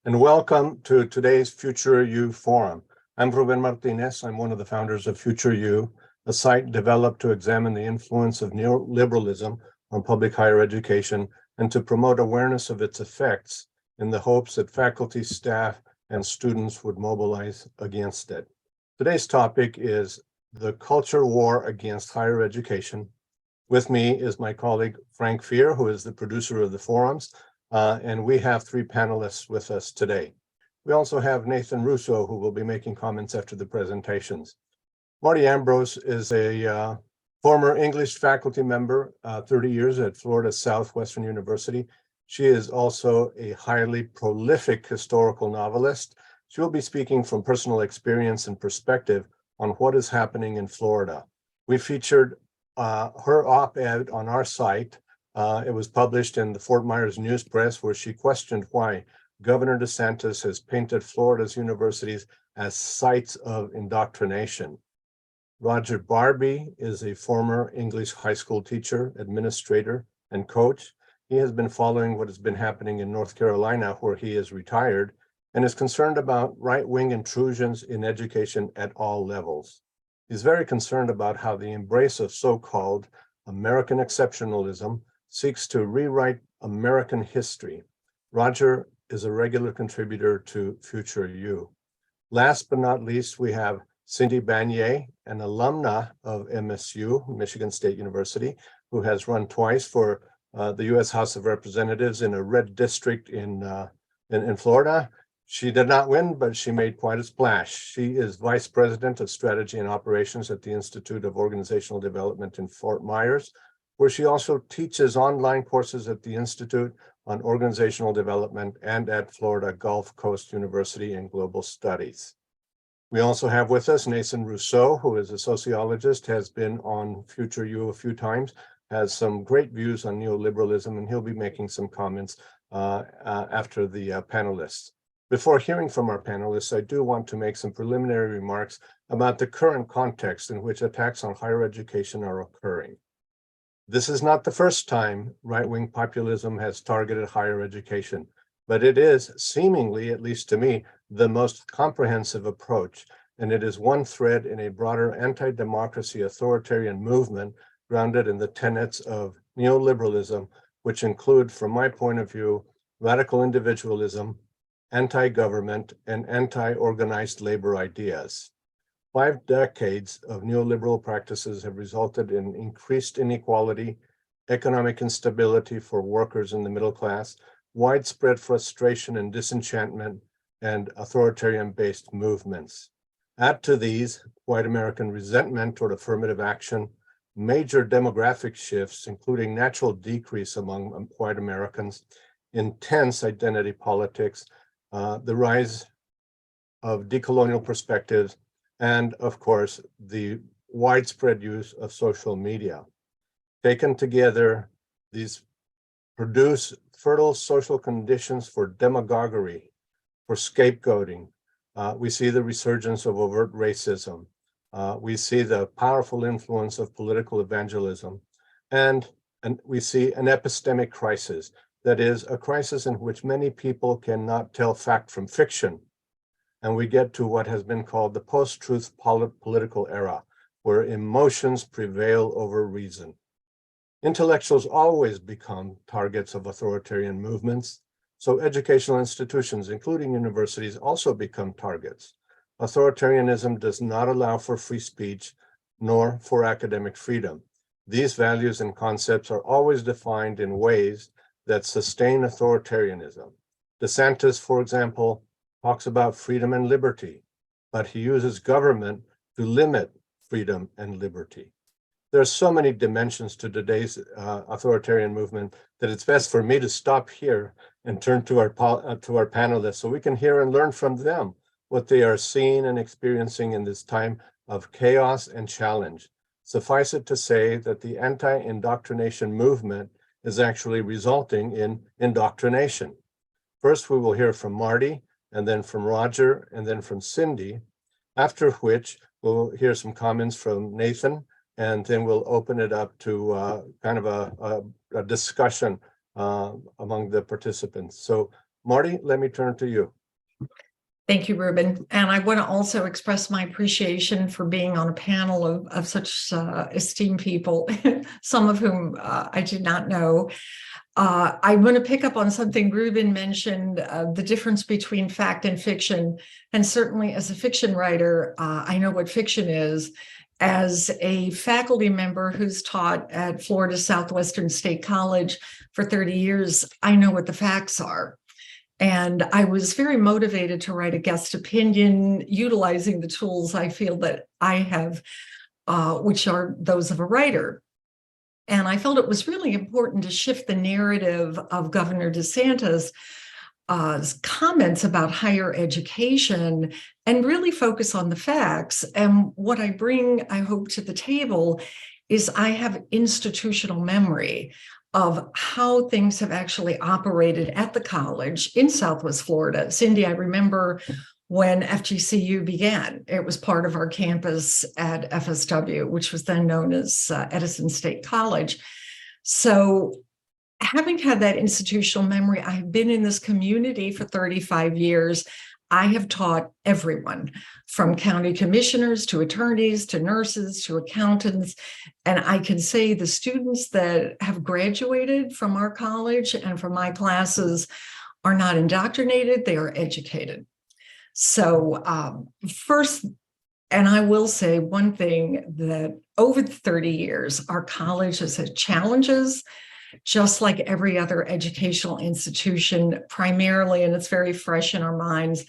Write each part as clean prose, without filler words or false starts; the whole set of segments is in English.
and welcome to today's Future U Forum. I'm Ruben Martinez. I'm one of the founders of Future U, a site developed to examine the influence of neoliberalism on public higher education and to promote awareness of its effects in the hopes that faculty, staff, and students would mobilize against it. Today's topic is the culture war against higher education. With me is my colleague Frank Fear, who is the producer of the forums, and we have three panelists with us today. We also have Nathan Russo, who will be making comments after the presentations. MARTY AMBROSE is a former English faculty member, 30 years at Florida Southwestern University. She is also a highly prolific historical novelist. She will be speaking from personal experience and perspective on what is happening in Florida. We featured her op-ed on our site. It was published in the Fort Myers News Press, where she questioned why Governor DeSantis has painted Florida's universities as sites of indoctrination. Roger Barbie is a former English high school teacher, administrator, and coach. He has been following what has been happening in North Carolina, where he is retired, and is concerned about right-wing intrusions in education at all levels. He's very concerned about how the embrace of so-called American exceptionalism seeks to rewrite American history. Roger is a regular contributor to Future U. Last but not least, we have Cindy Banier, an alumna of MSU, Michigan State University, who has run twice for the U.S. House of Representatives in a red district in Florida. She did not win, but she made quite a splash. She is Vice President of Strategy and Operations at the Institute of Organizational Development in Fort Myers, where she also teaches online courses at the Institute on Organizational Development and at Florida Gulf Coast University in Global Studies. We also have with us Nathan Russo, who is a sociologist, has been on Future U a few times, has some great views on neoliberalism, and he'll be making some comments after the panelists. Before hearing from our panelists, I do want to make some preliminary remarks about the current context in which attacks on higher education are occurring. This is not the first time right-wing populism has targeted higher education, but it is seemingly, at least to me, the most comprehensive approach, and it is one thread in a broader anti-democracy authoritarian movement grounded in the tenets of neoliberalism, which include, from my point of view, radical individualism, anti-government, and anti-organized labor ideas. 5 decades of neoliberal practices have resulted in increased inequality, economic instability for workers in the middle class, widespread frustration and disenchantment, and authoritarian-based movements. Add to these white American resentment toward affirmative action, major demographic shifts, including natural decrease among white Americans, intense identity politics, the rise of decolonial perspectives, and of course, the widespread use of social media. Taken together, these produce fertile social conditions for demagoguery, for scapegoating. We see the resurgence of overt racism. We see the powerful influence of political evangelism, and we see an epistemic crisis. That is, a crisis in which many people cannot tell fact from fiction. And we get to what has been called the post-truth political era, where emotions prevail over reason. Intellectuals always become targets of authoritarian movements, so educational institutions, including universities, also become targets. Authoritarianism does not allow for free speech, nor for academic freedom. These values and concepts are always defined in ways that sustain authoritarianism. DeSantis, for example, talks about freedom and liberty, but he uses government to limit freedom and liberty. There are so many dimensions to today's authoritarian movement that it's best for me to stop here and turn to our panelists so we can hear and learn from them what they are seeing and experiencing in this time of chaos and challenge. Suffice it to say that the anti-indoctrination movement is actually resulting in indoctrination. First, we will hear from Marty, and then from Roger, and then from Cindy, after which we'll hear some comments from Nathan, and then we'll open it up to kind of a discussion among the participants. So Marty, let me turn to you. Thank you, Ruben. And I want to also express my appreciation for being on a panel of such esteemed people, some of whom I did not know. I want to pick up on something Ruben mentioned, the difference between fact and fiction. And certainly as a fiction writer, I know what fiction is. As a faculty member who's taught at Florida Southwestern State College for 30 years, I know what the facts are. And I was very motivated to write a guest opinion utilizing the tools I feel that I have, which are those of a writer. And I felt it was really important to shift the narrative of Governor DeSantis' comments about higher education and really focus on the facts. And what I bring, I hope, to the table is I have institutional memory of how things have actually operated at the college in Southwest Florida. Cindy, I remember when FGCU began. It was part of our campus at FSW, which was then known as Edison State College. So having had that institutional memory, I've been in this community for 35 years. I have taught everyone from county commissioners to attorneys to nurses to accountants. And I can say the students that have graduated from our college and from my classes are not indoctrinated, they are educated. So first, and I will say one thing, that over the 30 years, our college has had challenges, just like every other educational institution, primarily, and it's very fresh in our minds,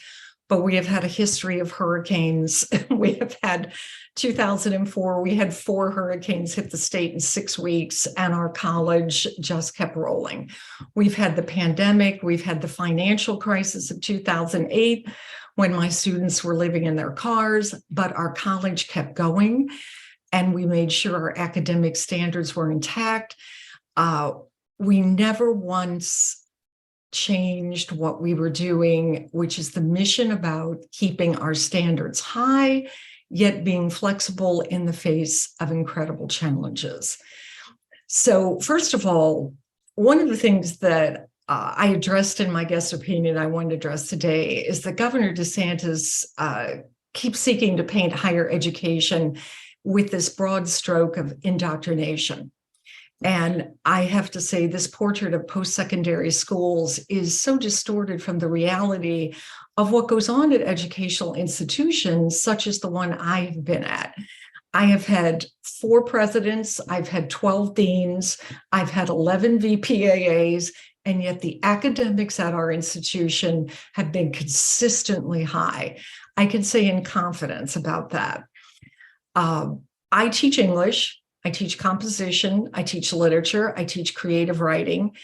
but we have had a history of hurricanes. We have had 2004, we had 4 hurricanes hit the state in 6 weeks, and our college just kept rolling. We've had the pandemic, we've had the financial crisis of 2008, when my students were living in their cars, but our college kept going, and we made sure our academic standards were intact. We never once changed what we were doing, which is the mission about keeping our standards high, yet being flexible in the face of incredible challenges. So first of all, one of the things that I addressed in my guest opinion I wanted to address today is that Governor DeSantis keeps seeking to paint higher education with this broad stroke of indoctrination. And I have to say, this portrait of post-secondary schools is so distorted from the reality of what goes on at educational institutions, such as the one I've been at. I have had 4 presidents, I've had 12 deans, I've had 11 VPAAs, and yet the academics at our institution have been consistently high. I can say in confidence about that. I teach English, I teach composition, I teach literature, I teach creative writing.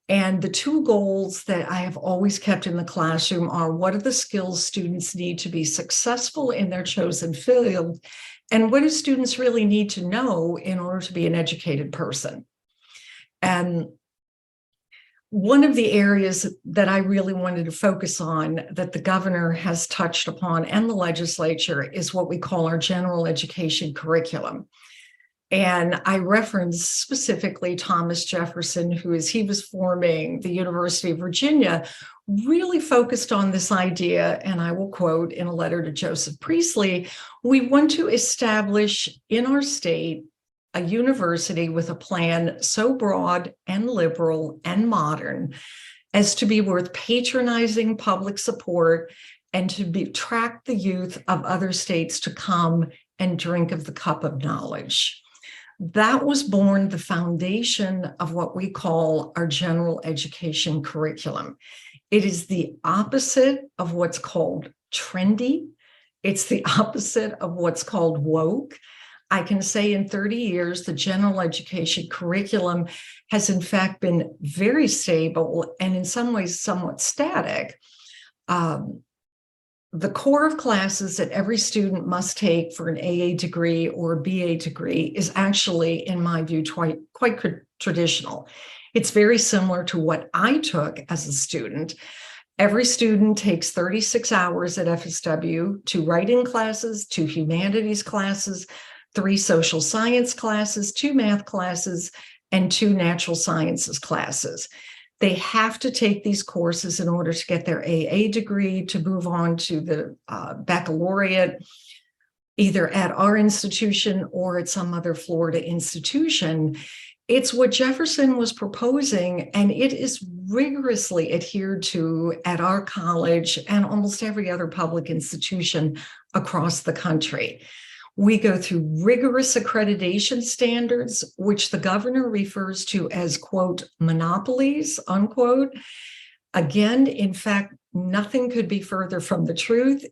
And the 2 goals that I have always kept in the classroom are, what are the skills students need to be successful in their chosen field? And what do students really need to know in order to be an educated person? And one of the areas that I really wanted to focus on that the governor has touched upon and the legislature is what we call our general education curriculum. And I reference specifically Thomas Jefferson, he was forming the University of Virginia, really focused on this idea, and I will quote in a letter to Joseph Priestley, "We want to establish in our state a university with a plan so broad and liberal and modern as to be worth patronizing public support and to attract the youth of other states to come and drink of the cup of knowledge." That was born the foundation of what we call our general education curriculum. It is the opposite of what's called trendy. It's the opposite of what's called woke. I can say in 30 years, the general education curriculum has in fact been very stable and in some ways somewhat static. The core of classes that every student must take for an AA degree or a BA degree is actually, in my view, quite traditional. It's very similar to what I took as a student. Every student takes 36 hours at FSW, 2 writing classes, 2 humanities classes, 3 social science classes, 2 math classes, and 2 natural sciences classes. They have to take these courses in order to get their AA degree to move on to the baccalaureate, either at our institution or at some other Florida institution. It's what Jefferson was proposing, and it is rigorously adhered to at our college and almost every other public institution across the country. We go through rigorous accreditation standards, which the governor refers to as, quote, monopolies, unquote. Again, in fact, nothing could be further from the truth.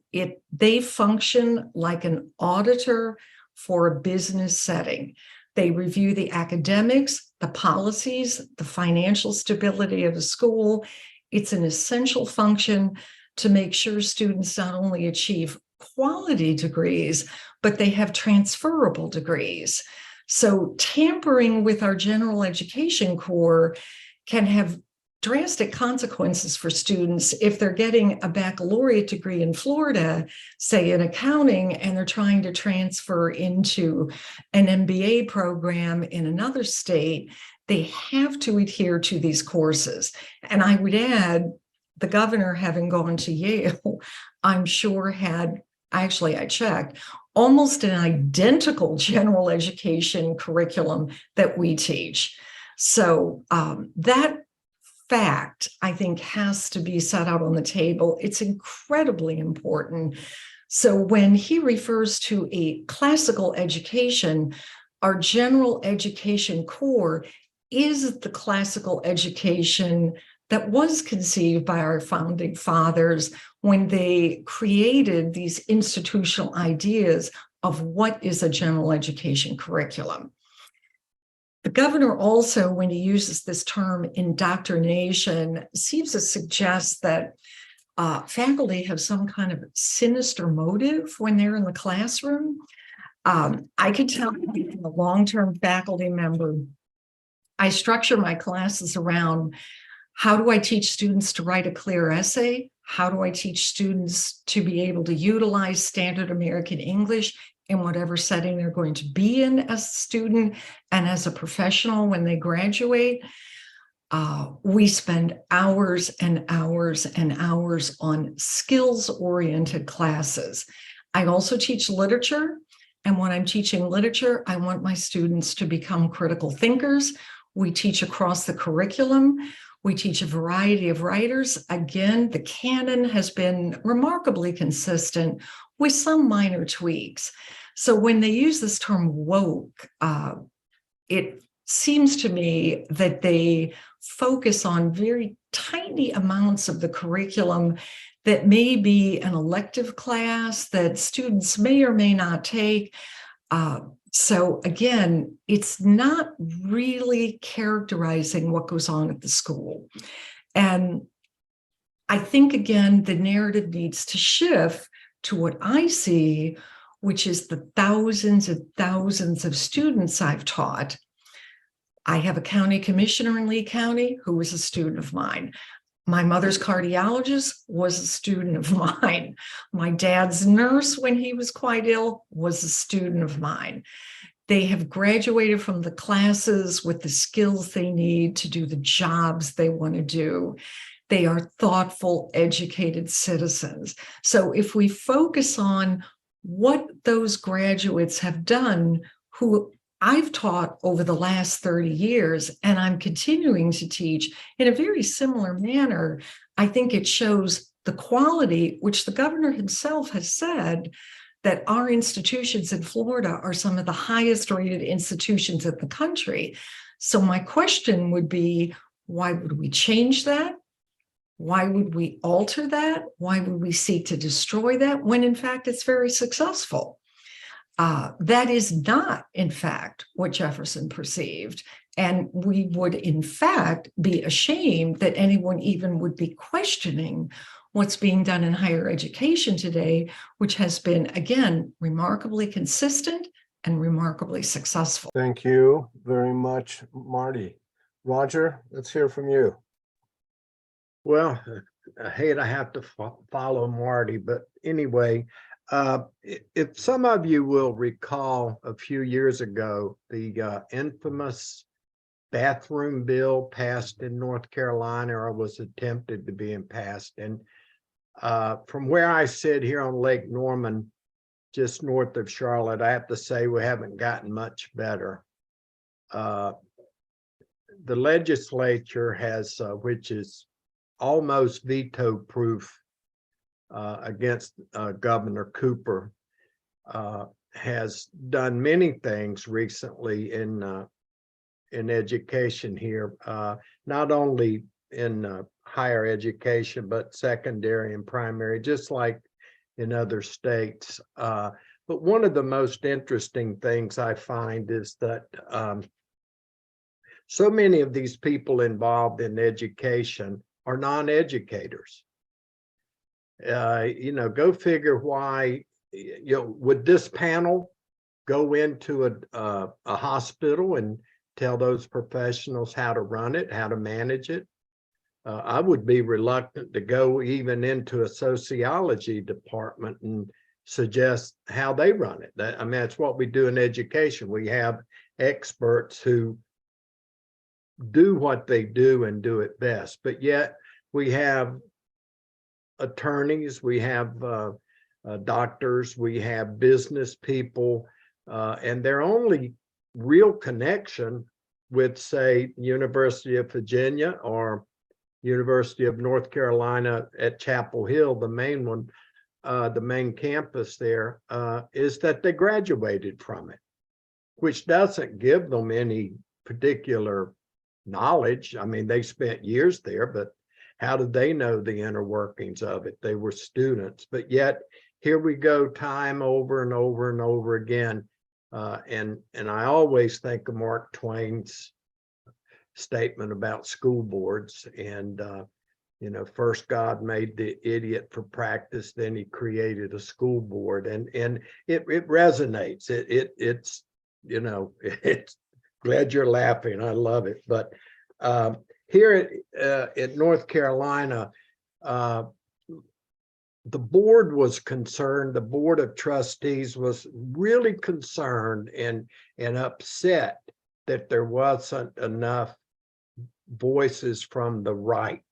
They function like an auditor for a business setting. They review the academics, the policies, the financial stability of the school. It's an essential function to make sure students not only achieve quality degrees, but they have transferable degrees. So tampering with our general education core can have drastic consequences for students if they're getting a baccalaureate degree in Florida, say in accounting, and they're trying to transfer into an MBA program in another state. They have to adhere to these courses. And I would add, the governor, having gone to Yale, I'm sure had, actually I checked, almost an identical general education curriculum that we teach. So that fact, I think, has to be set out on the table. It's incredibly important. So when he refers to a classical education, our general education core is the classical education that was conceived by our founding fathers when they created these institutional ideas of what is a general education curriculum. The governor also, when he uses this term indoctrination, seems to suggest that faculty have some kind of sinister motive when they're in the classroom. I can tell you from a long-term faculty member, I structure my classes around how do I teach students to write a clear essay? How do I teach students to be able to utilize standard American English in whatever setting they're going to be in as a student and as a professional when they graduate? We spend hours and hours and hours on skills-oriented classes. I also teach literature, and when I'm teaching literature, I want my students to become critical thinkers. We teach across the curriculum. We teach a variety of writers. Again, the canon has been remarkably consistent with some minor tweaks. So when they use this term woke, it seems to me that they focus on very tiny amounts of the curriculum that may be an elective class that students may or may not take. So again, it's not really characterizing what goes on at the school. And I think, again, the narrative needs to shift to what I see, which is the thousands and thousands of students I've taught. I have a county commissioner in Lee County who was a student of mine. My mother's cardiologist was a student of mine. My dad's nurse, when he was quite ill, was a student of mine. They have graduated from the classes with the skills they need to do the jobs they want to do. They are thoughtful, educated citizens. So if we focus on what those graduates have done, who I've taught over the last 30 years, and I'm continuing to teach in a very similar manner, I think it shows the quality, which the governor himself has said, that our institutions in Florida are some of the highest rated institutions in the country. So my question would be, why would we change that? Why would we alter that? Why would we seek to destroy that when in fact it's very successful? That is not, in fact, what Jefferson perceived. And we would, in fact, be ashamed that anyone even would be questioning what's being done in higher education today, which has been, again, remarkably consistent and remarkably successful. Thank you very much, Marty. Roger, let's hear from you. Well, I hate I have to follow Marty, but anyway, if some of you will recall a few years ago, the infamous bathroom bill passed in North Carolina, or was attempted to be passed. And from where I sit here on Lake Norman, just north of Charlotte, I have to say we haven't gotten much better. The legislature has, which is almost veto-proof against Governor Cooper, has done many things recently in education here, not only in higher education, but secondary and primary, just like in other states. But one of the most interesting things I find is that so many of these people involved in education are non-educators. Go figure why, would this panel go into a hospital and tell those professionals how to run it, how to manage it? I would be reluctant to go even into a sociology department and suggest how they run it. That's what we do in education. We have experts who do what they do and do it best, but yet we have attorneys, we have doctors, we have business people, and their only real connection with, say, University of Virginia or University of North Carolina at Chapel Hill, the main one, the main campus there, is that they graduated from it, which doesn't give them any particular knowledge. They spent years there, but how did they know the inner workings of it? They were students, but yet here we go, time over and over and over again. And I always think of Mark Twain's statement about school boards, and first God made the idiot for practice, then he created a school board, and it resonates. It's it's glad you're laughing. I love it. But here at North Carolina, the board was concerned. The board of trustees was really concerned and upset that there wasn't enough voices from the right.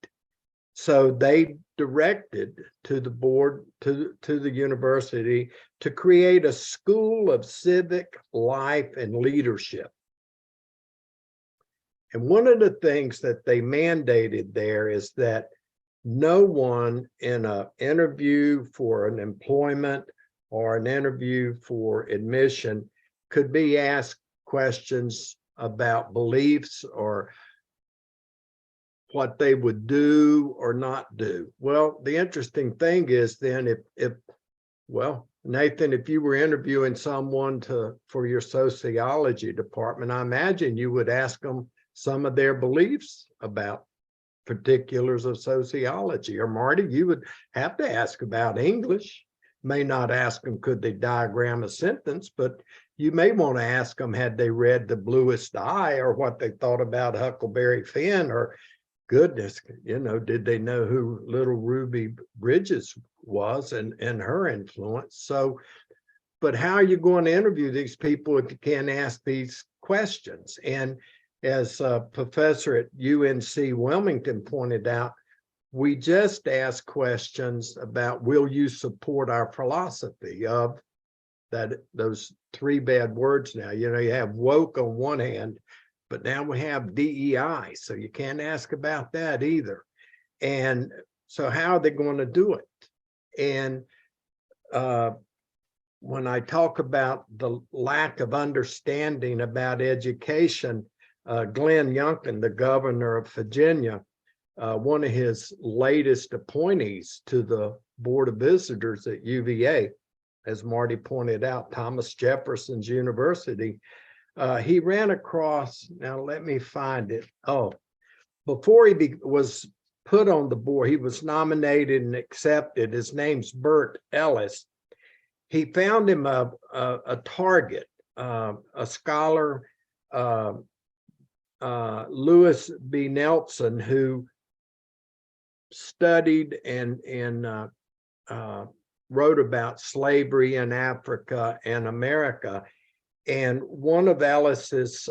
So they directed to the board, to the university, to create a school of civic life and leadership. And one of the things that they mandated there is that no one in an interview for an employment or an interview for admission could be asked questions about beliefs or what they would do or not do. Well, the interesting thing is then Nathan, if you were interviewing someone for your sociology department, I imagine you would ask them some of their beliefs about particulars of sociology. Or Marty, you would have to ask about English. May not ask them could they diagram a sentence, but you may want to ask them had they read The Bluest Eye, or what they thought about Huckleberry Finn, or goodness, did they know who Little Ruby Bridges was and her influence? So, but how are you going to interview these people if you can't ask these questions? And as a professor at UNC Wilmington pointed out, we just ask questions about, will you support our philosophy of that? Those three bad words now, you have woke on one hand, but now we have DEI, so you can't ask about that either. And so how are they going to do it? And when I talk about the lack of understanding about education, Glenn Youngkin, the governor of Virginia, one of his latest appointees to the Board of Visitors at UVA, as Marty pointed out, Thomas Jefferson's University, he ran across, now let me find it. Oh, before he was put on the board, he was nominated and accepted. His name's Bert Ellis. He found him a target, a scholar, Lewis B. Nelson, who studied and wrote about slavery in Africa and America. And one of Ellis's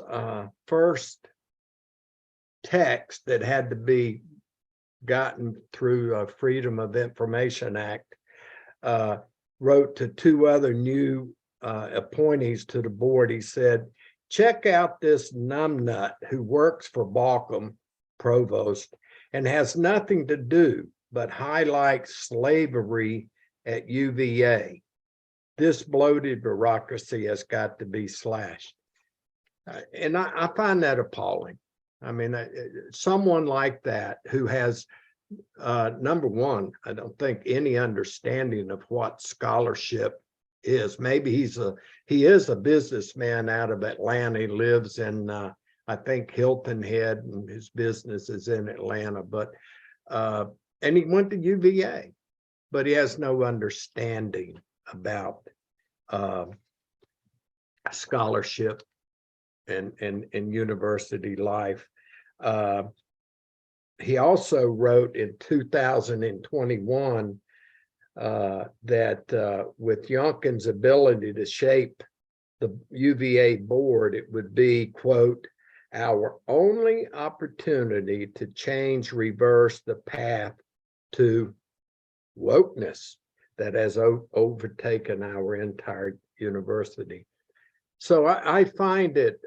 first text that had to be gotten through a Freedom of Information Act, wrote to two other new appointees to the board. He said, check out this numbnut who works for Balcom provost and has nothing to do but highlight slavery at UVA. This bloated bureaucracy has got to be slashed. And I find that appalling. I mean, someone like that who has, number one, I don't think any understanding of what scholarship is. Maybe he is a businessman out of Atlanta. He lives in, I think, Hilton Head, and his business is in Atlanta. But and he went to UVA, but he has no understanding about scholarship and university life. He also wrote in 2021 that with Youngkin's ability to shape the UVA board, it would be, quote, our only opportunity to change, reverse the path to wokeness that has overtaken our entire university. So I find it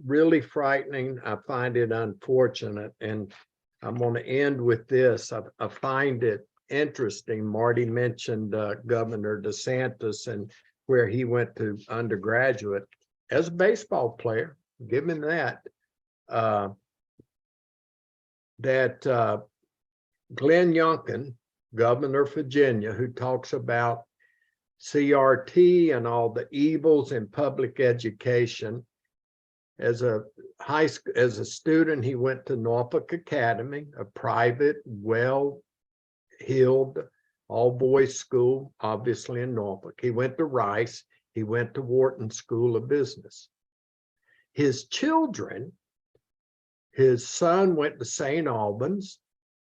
really frightening. I find it unfortunate. And I'm going to end with this. I find it interesting. Marty mentioned Governor DeSantis and where he went to undergraduate as a baseball player. Give him that. Glenn Youngkin, governor of Virginia, who talks about CRT and all the evils in public education. As a student, he went to Norfolk Academy, a private, well-heeled, all-boys school, obviously in Norfolk. He went to Rice. He went to Wharton School of Business. His children, his son went to St. Albans,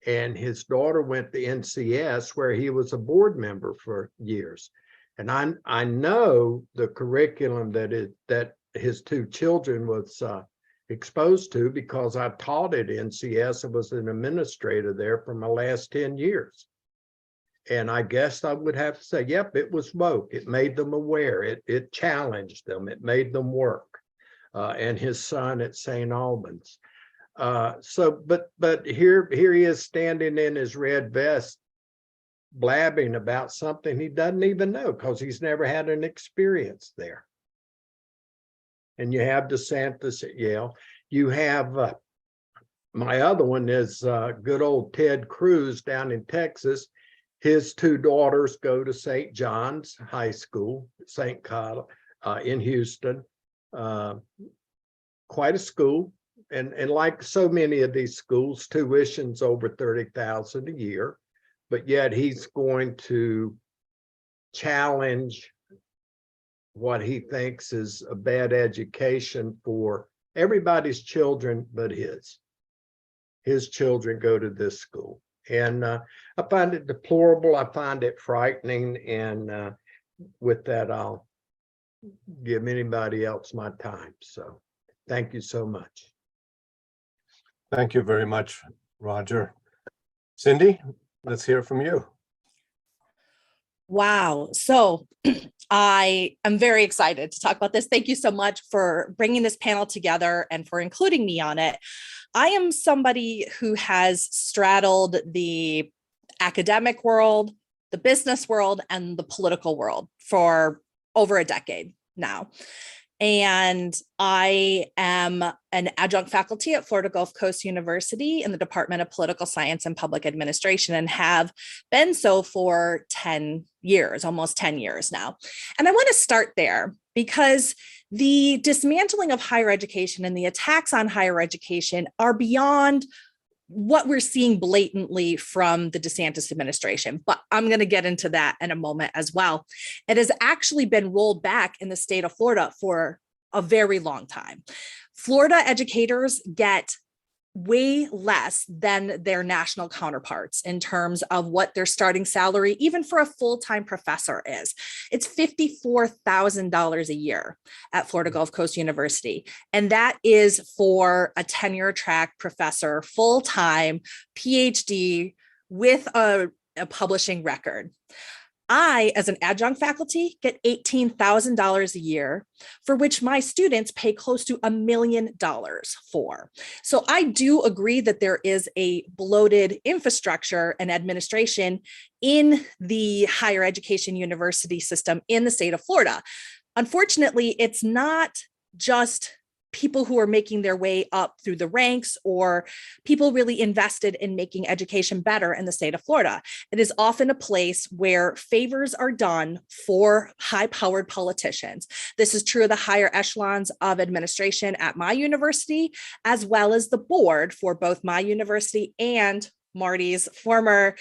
and his daughter went to NCS, where he was a board member for years. And I know the curriculum that his two children was exposed to, because I taught at NCS and was an administrator there for my last 10 years. And I guess I would have to say, yep, it was woke. It made them aware. It challenged them. It made them work. And his son at St. Albans. But here he is standing in his red vest, blabbing about something he doesn't even know, because he's never had an experience there. And you have DeSantis at Yale. You have my other one is good old Ted Cruz down in Texas. His two daughters go to St. John's High School, St. Cloud in Houston. Quite a school. And like so many of these schools, tuition's over $30,000 a year, but yet he's going to challenge what he thinks is a bad education for everybody's children but his. His children go to this school. And I find it deplorable. I find it frightening. And with that, I'll give anybody else my time. So thank you so much. Thank you very much, Roger. Cindy, let's hear from you. Wow. So I am very excited to talk about this. Thank you so much for bringing this panel together and for including me on it. I am somebody who has straddled the academic world, the business world, and the political world for over a decade now. And I am an adjunct faculty at Florida Gulf Coast University in the Department of Political Science and Public Administration, and have been so for 10 years, almost 10 years now. And I want to start there because the dismantling of higher education and the attacks on higher education are beyond what we're seeing blatantly from the DeSantis administration, but I'm going to get into that in a moment as well. It has actually been rolled back in the state of Florida for a very long time. Florida educators get way less than their national counterparts in terms of what their starting salary, even for a full-time professor, is. It's $54,000 a year at Florida Gulf Coast University. And that is for a tenure track professor, full-time, PhD, with a publishing record. I, as an adjunct faculty, get $18,000 a year, for which my students pay close to $1 million for. So I do agree that there is a bloated infrastructure and administration in the higher education university system in the state of Florida. Unfortunately, it's not just people who are making their way up through the ranks or people really invested in making education better in the state of Florida. It is often a place where favors are done for high-powered politicians. This is true of the higher echelons of administration at my university, as well as the board for both my university and Marty's former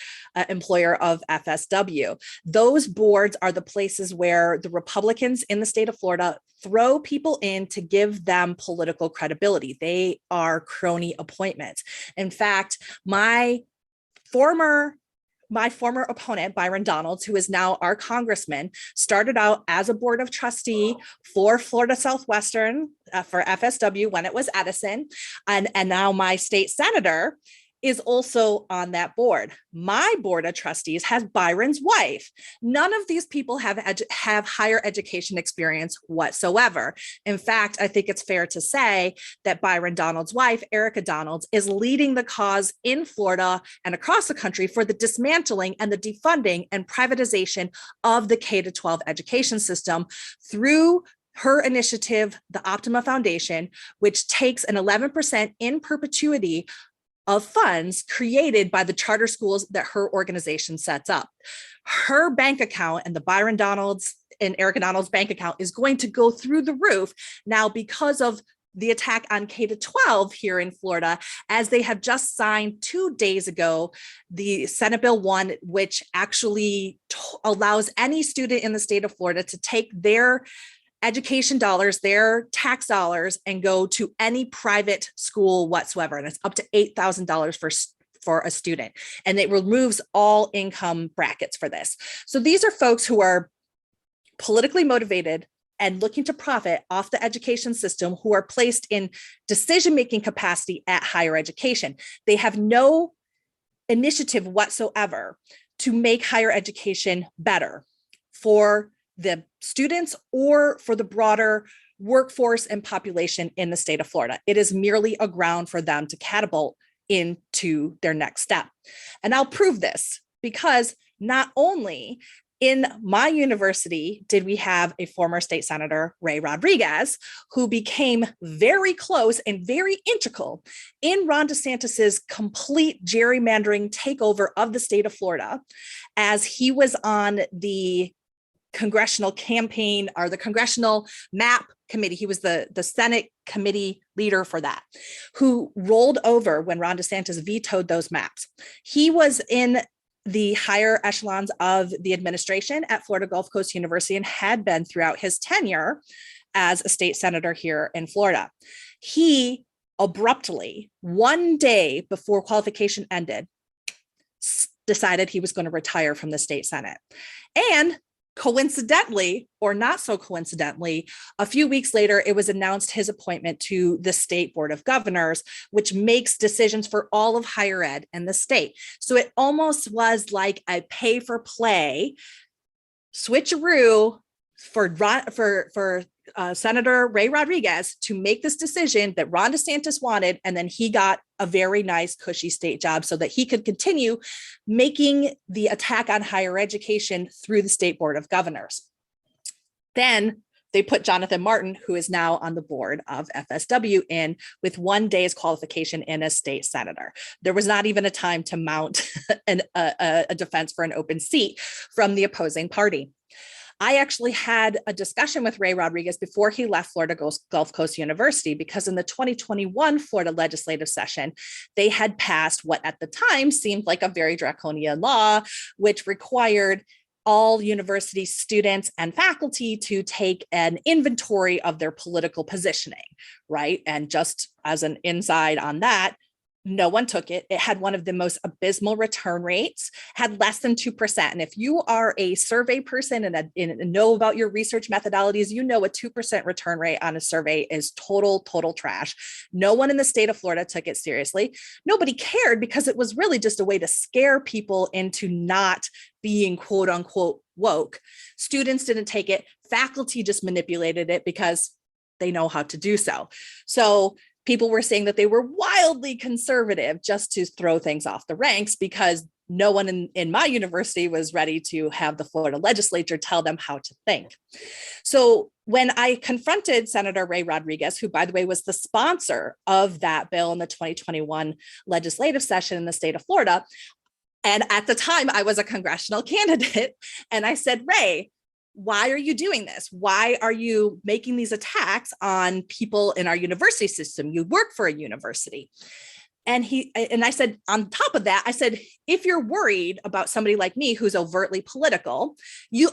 employer of FSW. Those boards are the places where the Republicans in the state of Florida throw people in to give them political credibility. They are crony appointments. In fact, my former opponent, Byron Donalds, who is now our congressman, started out as a board of trustee for Florida Southwestern for FSW when it was Edison. And now my state senator is also on that board. My board of trustees has Byron's wife. None of these people have higher education experience whatsoever. In fact, I think it's fair to say that Byron Donalds' wife, Erica Donalds, is leading the cause in Florida and across the country for the dismantling and the defunding and privatization of the K-12 education system through her initiative, the Optima Foundation, which takes an 11% in perpetuity of funds created by the charter schools that her organization sets up. Her bank account and the Byron Donalds and Erica Donalds bank account is going to go through the roof now because of the attack on K-12 here in Florida, as they have just signed 2 days ago, the Senate Bill 1, which actually allows any student in the state of Florida to take their education dollars, their tax dollars, and go to any private school whatsoever. And it's up to $8,000 for a student. And it removes all income brackets for this. So these are folks who are politically motivated and looking to profit off the education system, who are placed in decision-making capacity at higher education. They have no initiative whatsoever to make higher education better for the students or for the broader workforce and population in the state of Florida. It is merely a ground for them to catapult into their next step. And I'll prove this because not only in my university did we have a former state senator, Ray Rodriguez, who became very close and very integral in Ron DeSantis's complete gerrymandering takeover of the state of Florida, as he was on the congressional campaign or the congressional map committee. He was the Senate committee leader for that, who rolled over when Ron DeSantis vetoed those maps. He was in the higher echelons of the administration at Florida Gulf Coast University and had been throughout his tenure as a state senator here in Florida. He abruptly, 1 day before qualification ended, decided he was going to retire from the state Senate. And coincidentally, or not so coincidentally, a few weeks later, it was announced his appointment to the State Board of Governors, which makes decisions for all of higher ed in the state. So it almost was like a pay for play switcheroo for Senator Ray Rodriguez to make this decision that Ron DeSantis wanted, and then he got a very nice cushy state job so that he could continue making the attack on higher education through the State Board of Governors. Then they put Jonathan Martin, who is now on the board of FSW, in with 1 day's qualification in as state senator. There was not even a time to mount a defense for an open seat from the opposing party. I actually had a discussion with Ray Rodriguez before he left Florida Gulf Coast University, because in the 2021 Florida legislative session, they had passed what at the time seemed like a very draconian law, which required all university students and faculty to take an inventory of their political positioning, right? And just as an inside on that, No one took it. It had one of the most abysmal return rates, had less than 2%. And if you are a survey person and know about your research methodologies, you know a 2% return rate on a survey is total trash. No one in the state of Florida took it seriously. Nobody cared because it was really just a way to scare people into not being quote unquote woke. Students didn't take it. Faculty just manipulated it because they know how to do so. So people were saying that they were wildly conservative just to throw things off the ranks because no one in my university was ready to have the Florida Legislature tell them how to think. So when I confronted Senator Ray Rodriguez, who, by the way, was the sponsor of that bill in the 2021 legislative session in the state of Florida, and at the time I was a congressional candidate, and I said, Ray, why are you doing this? Why are you making these attacks on people in our university system? You work for a university. And I said, on top of that, I said, if you're worried about somebody like me who's overtly political,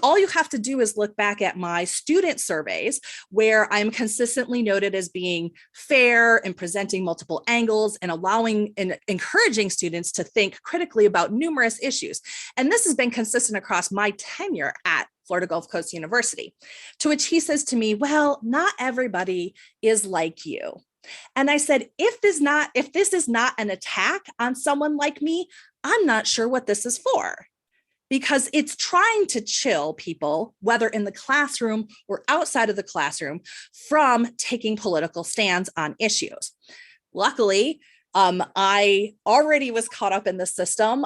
all you have to do is look back at my student surveys where I'm consistently noted as being fair and presenting multiple angles and allowing and encouraging students to think critically about numerous issues. And this has been consistent across my tenure at Florida Gulf Coast University, to which he says to me, well, not everybody is like you. And I said, if this is not an attack on someone like me, I'm not sure what this is for, because it's trying to chill people, whether in the classroom or outside of the classroom, from taking political stands on issues. Luckily, I already was caught up in the system.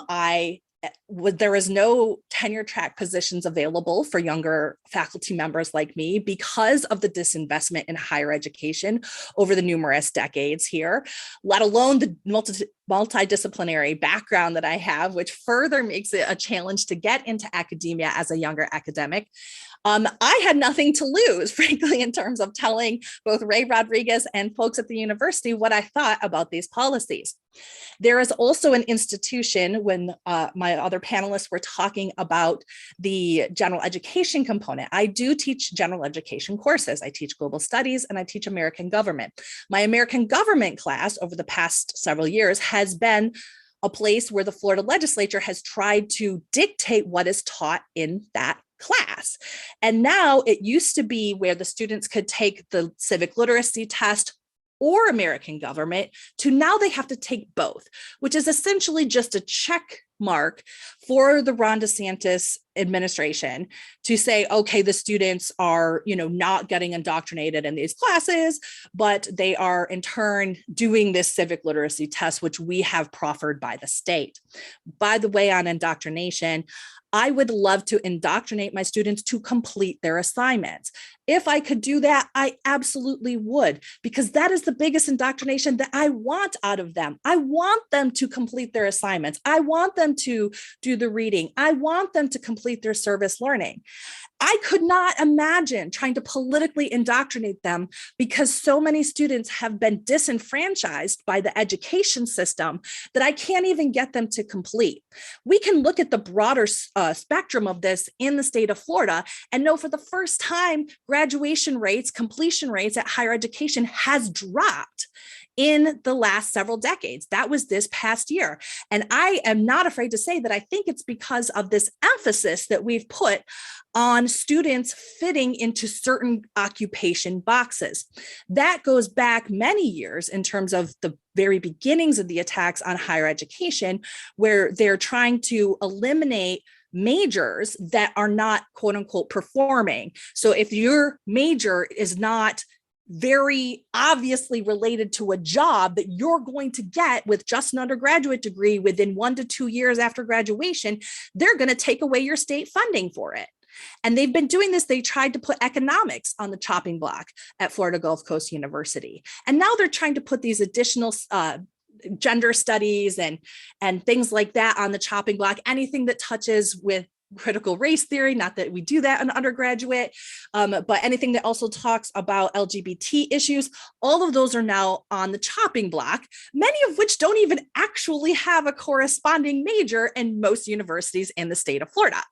There was no tenure track positions available for younger faculty members like me because of the disinvestment in higher education over the numerous decades here, let alone the multidisciplinary background that I have, which further makes it a challenge to get into academia as a younger academic. I had nothing to lose, frankly, in terms of telling both Ray Rodriguez and folks at the university what I thought about these policies. There is also an institution, when my other panelists were talking about the general education component. I do teach general education courses. I teach global studies and I teach American government. My American government class over the past several years has been a place where the Florida Legislature has tried to dictate what is taught in that class. And now it used to be where the students could take the civic literacy test or American government, to now they have to take both, which is essentially just a check mark for the Ron DeSantis administration to say, okay, the students are, not getting indoctrinated in these classes, but they are in turn doing this civic literacy test, which we have proffered by the state. By the way, on indoctrination, I would love to indoctrinate my students to complete their assignments. If I could do that, I absolutely would, because that is the biggest indoctrination that I want out of them. I want them to complete their assignments. I want them to do the reading. I want them to complete their service learning. I could not imagine trying to politically indoctrinate them because so many students have been disenfranchised by the education system that I can't even get them to complete. We can look at the broader spectrum of this in the state of Florida and know for the first time, graduation rates, completion rates at higher education has dropped in the last several decades. That was this past year. And I am not afraid to say that I think it's because of this emphasis that we've put on students fitting into certain occupation boxes. That goes back many years in terms of the very beginnings of the attacks on higher education, where they're trying to eliminate majors that are not quote unquote performing. So if your major is not very obviously related to a job that you're going to get with just an undergraduate degree within 1 to 2 years after graduation, they're going to take away your state funding for it. And they've been doing this. They tried to put economics on the chopping block at Florida Gulf Coast University. And now they're trying to put these additional gender studies and things like that on the chopping block, anything that touches with critical race theory, not that we do that in undergraduate, but anything that also talks about LGBT issues, all of those are now on the chopping block, many of which don't even actually have a corresponding major in most universities in the state of Florida.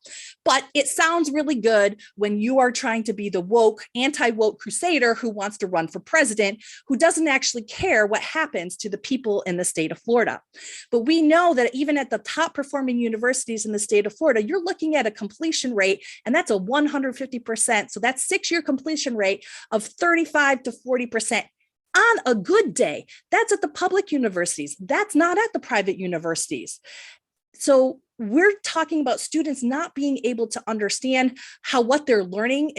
But it sounds really good when you are trying to be the woke, anti-woke crusader who wants to run for president, who doesn't actually care what happens to the people in the state of Florida. But we know that even at the top performing universities in the state of Florida, you're looking at a completion rate, and that's a 150%. So that's 6-year completion rate of 35 to 40% on a good day. That's at the public universities. That's not at the private universities. So we're talking about students not being able to understand how what they're learning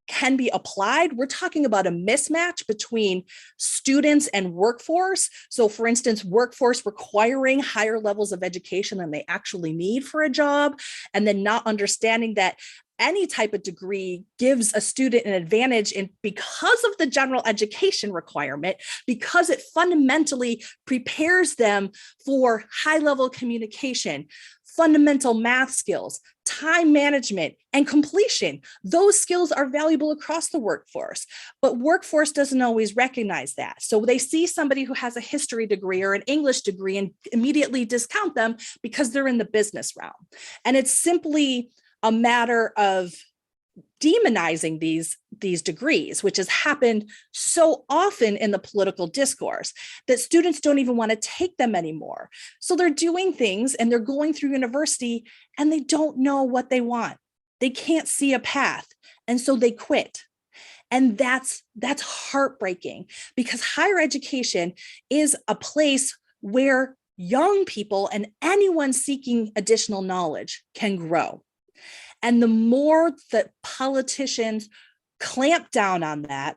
can be applied. We're talking about a mismatch between students and workforce. So for instance, workforce requiring higher levels of education than they actually need for a job, and then not understanding that any type of degree gives a student an advantage because of the general education requirement, because it fundamentally prepares them for high-level communication, fundamental math skills, time management, and completion. Those skills are valuable across the workforce, but workforce doesn't always recognize that. So they see somebody who has a history degree or an English degree and immediately discount them because they're in the business realm. And it's simply a matter of demonizing these degrees, which has happened so often in the political discourse that students don't even want to take them anymore. So they're doing things and they're going through university and they don't know what they want. They can't see a path. And so they quit. And that's heartbreaking, because higher education is a place where young people and anyone seeking additional knowledge can grow. And the more that politicians clamp down on that,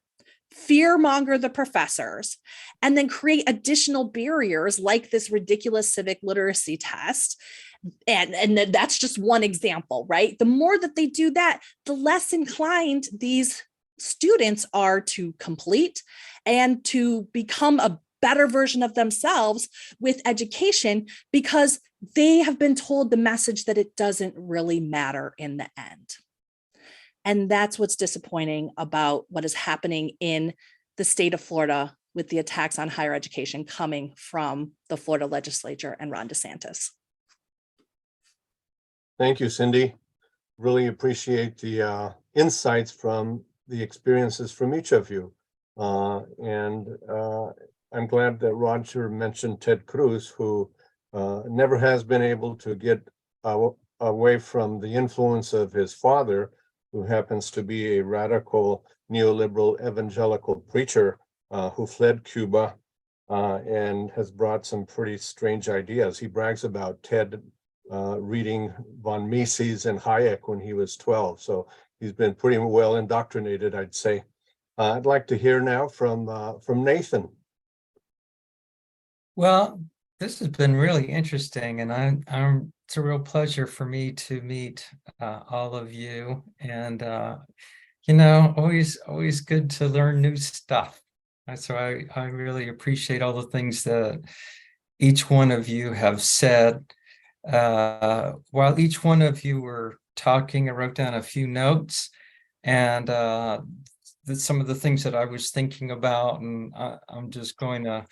fearmonger the professors, and then create additional barriers like this ridiculous civic literacy test, and that's just one example, right? The more that they do that, the less inclined these students are to complete and to become a better version of themselves with education, because they have been told the message that it doesn't really matter in the end. And that's what's disappointing about what is happening in the state of Florida with the attacks on higher education coming from the Florida Legislature and Ron DeSantis. Thank you, Cindy. Really appreciate the insights from the experiences from each of you. I'm glad that Roger mentioned Ted Cruz, who never has been able to get away from the influence of his father, who happens to be a radical neoliberal evangelical preacher who fled Cuba and has brought some pretty strange ideas. He brags about Ted reading von Mises and Hayek when he was 12. So he's been pretty well indoctrinated, I'd say. I'd like to hear now from Nathan. Well, this has been really interesting, and it's a real pleasure for me to meet all of you. And always good to learn new stuff. So I really appreciate all the things that each one of you have said. While each one of you were talking, I wrote down a few notes, and some of the things that I was thinking about, and I'm just going to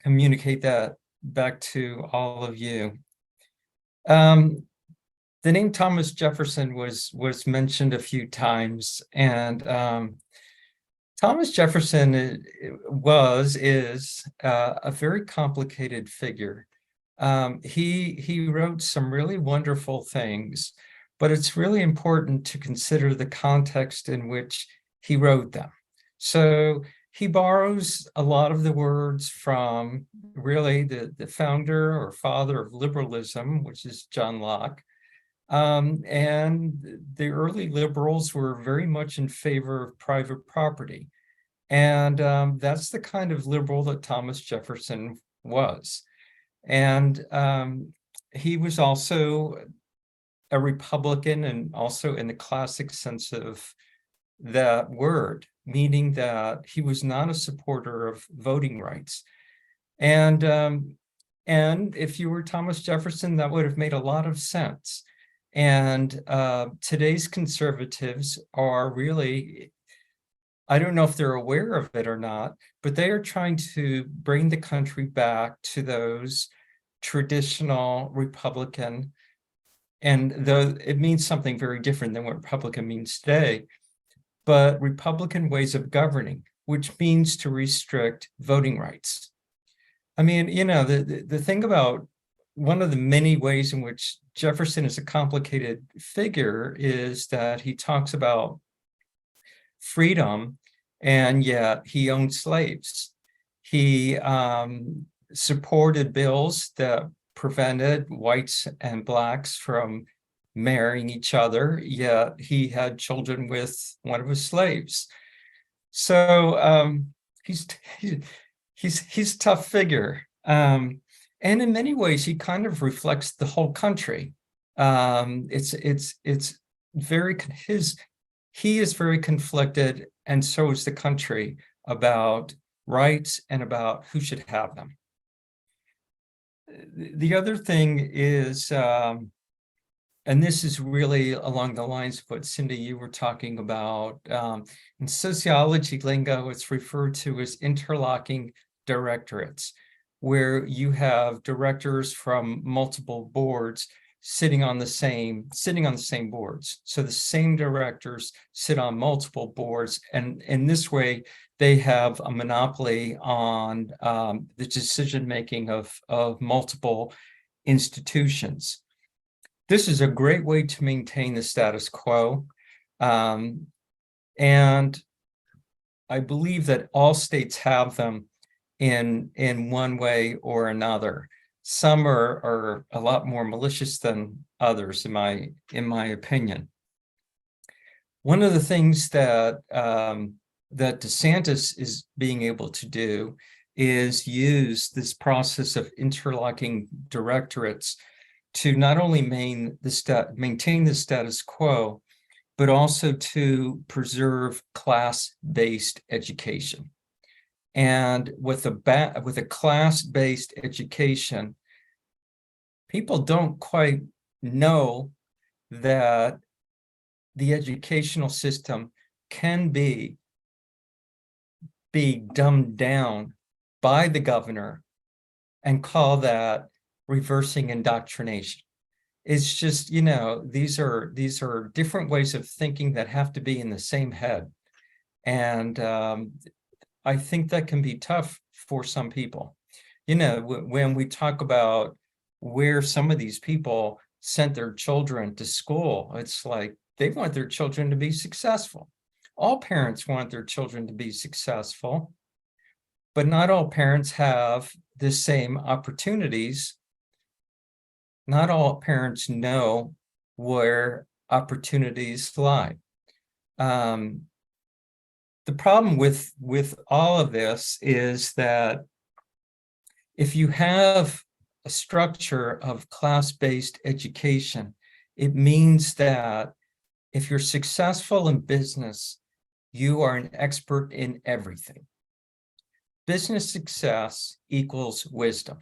communicate that back to all of you. The name Thomas Jefferson was mentioned a few times, and Thomas Jefferson is a very complicated figure. He wrote some really wonderful things, but it's really important to consider the context in which he wrote them. So he borrows a lot of the words from really the founder or father of liberalism, which is John Locke. And the early liberals were very much in favor of private property. And that's the kind of liberal that Thomas Jefferson was. And he was also a Republican, and also in the classic sense of that word, meaning that he was not a supporter of voting rights. And if you were Thomas Jefferson, that would have made a lot of sense. And today's conservatives are really, I don't know if they're aware of it or not, but they are trying to bring the country back to those traditional Republican, and though it means something very different than what Republican means today, but Republican ways of governing, which means to restrict voting rights. I mean, you know, the thing about one of the many ways in which Jefferson is a complicated figure is that he talks about freedom, and yet he owned slaves. He supported bills that prevented whites and blacks from marrying each other, yet he had children with one of his slaves. So he's a tough figure. And in many ways, he kind of reflects the whole country. It's very, he is very conflicted, and so is the country, about rights and about who should have them. The other thing is, and this is really along the lines of what Cindy, you were talking about, in sociology lingo, it's referred to as interlocking directorates, where you have directors from multiple boards sitting on the same boards. So the same directors sit on multiple boards, and in this way, they have a monopoly on the decision-making of multiple institutions. This is a great way to maintain the status quo. And I believe that all states have them in one way or another. Some are a lot more malicious than others, in my opinion. One of the things that that DeSantis is being able to do is use this process of interlocking directorates to not only maintain the status quo, but also to preserve class-based education. And with a class-based education, people don't quite know that the educational system can be dumbed down by the governor and call that reversing indoctrination. It's just, you know, these are different ways of thinking that have to be in the same head. And I think that can be tough for some people. You know, when we talk about where some of these people sent their children to school, it's like they want their children to be successful. All parents want their children to be successful, but not all parents have the same opportunities. Not all parents know where opportunities lie. The problem with all of this is that if you have a structure of class-based education, it means that if you're successful in business, you are an expert in everything. Business success equals wisdom,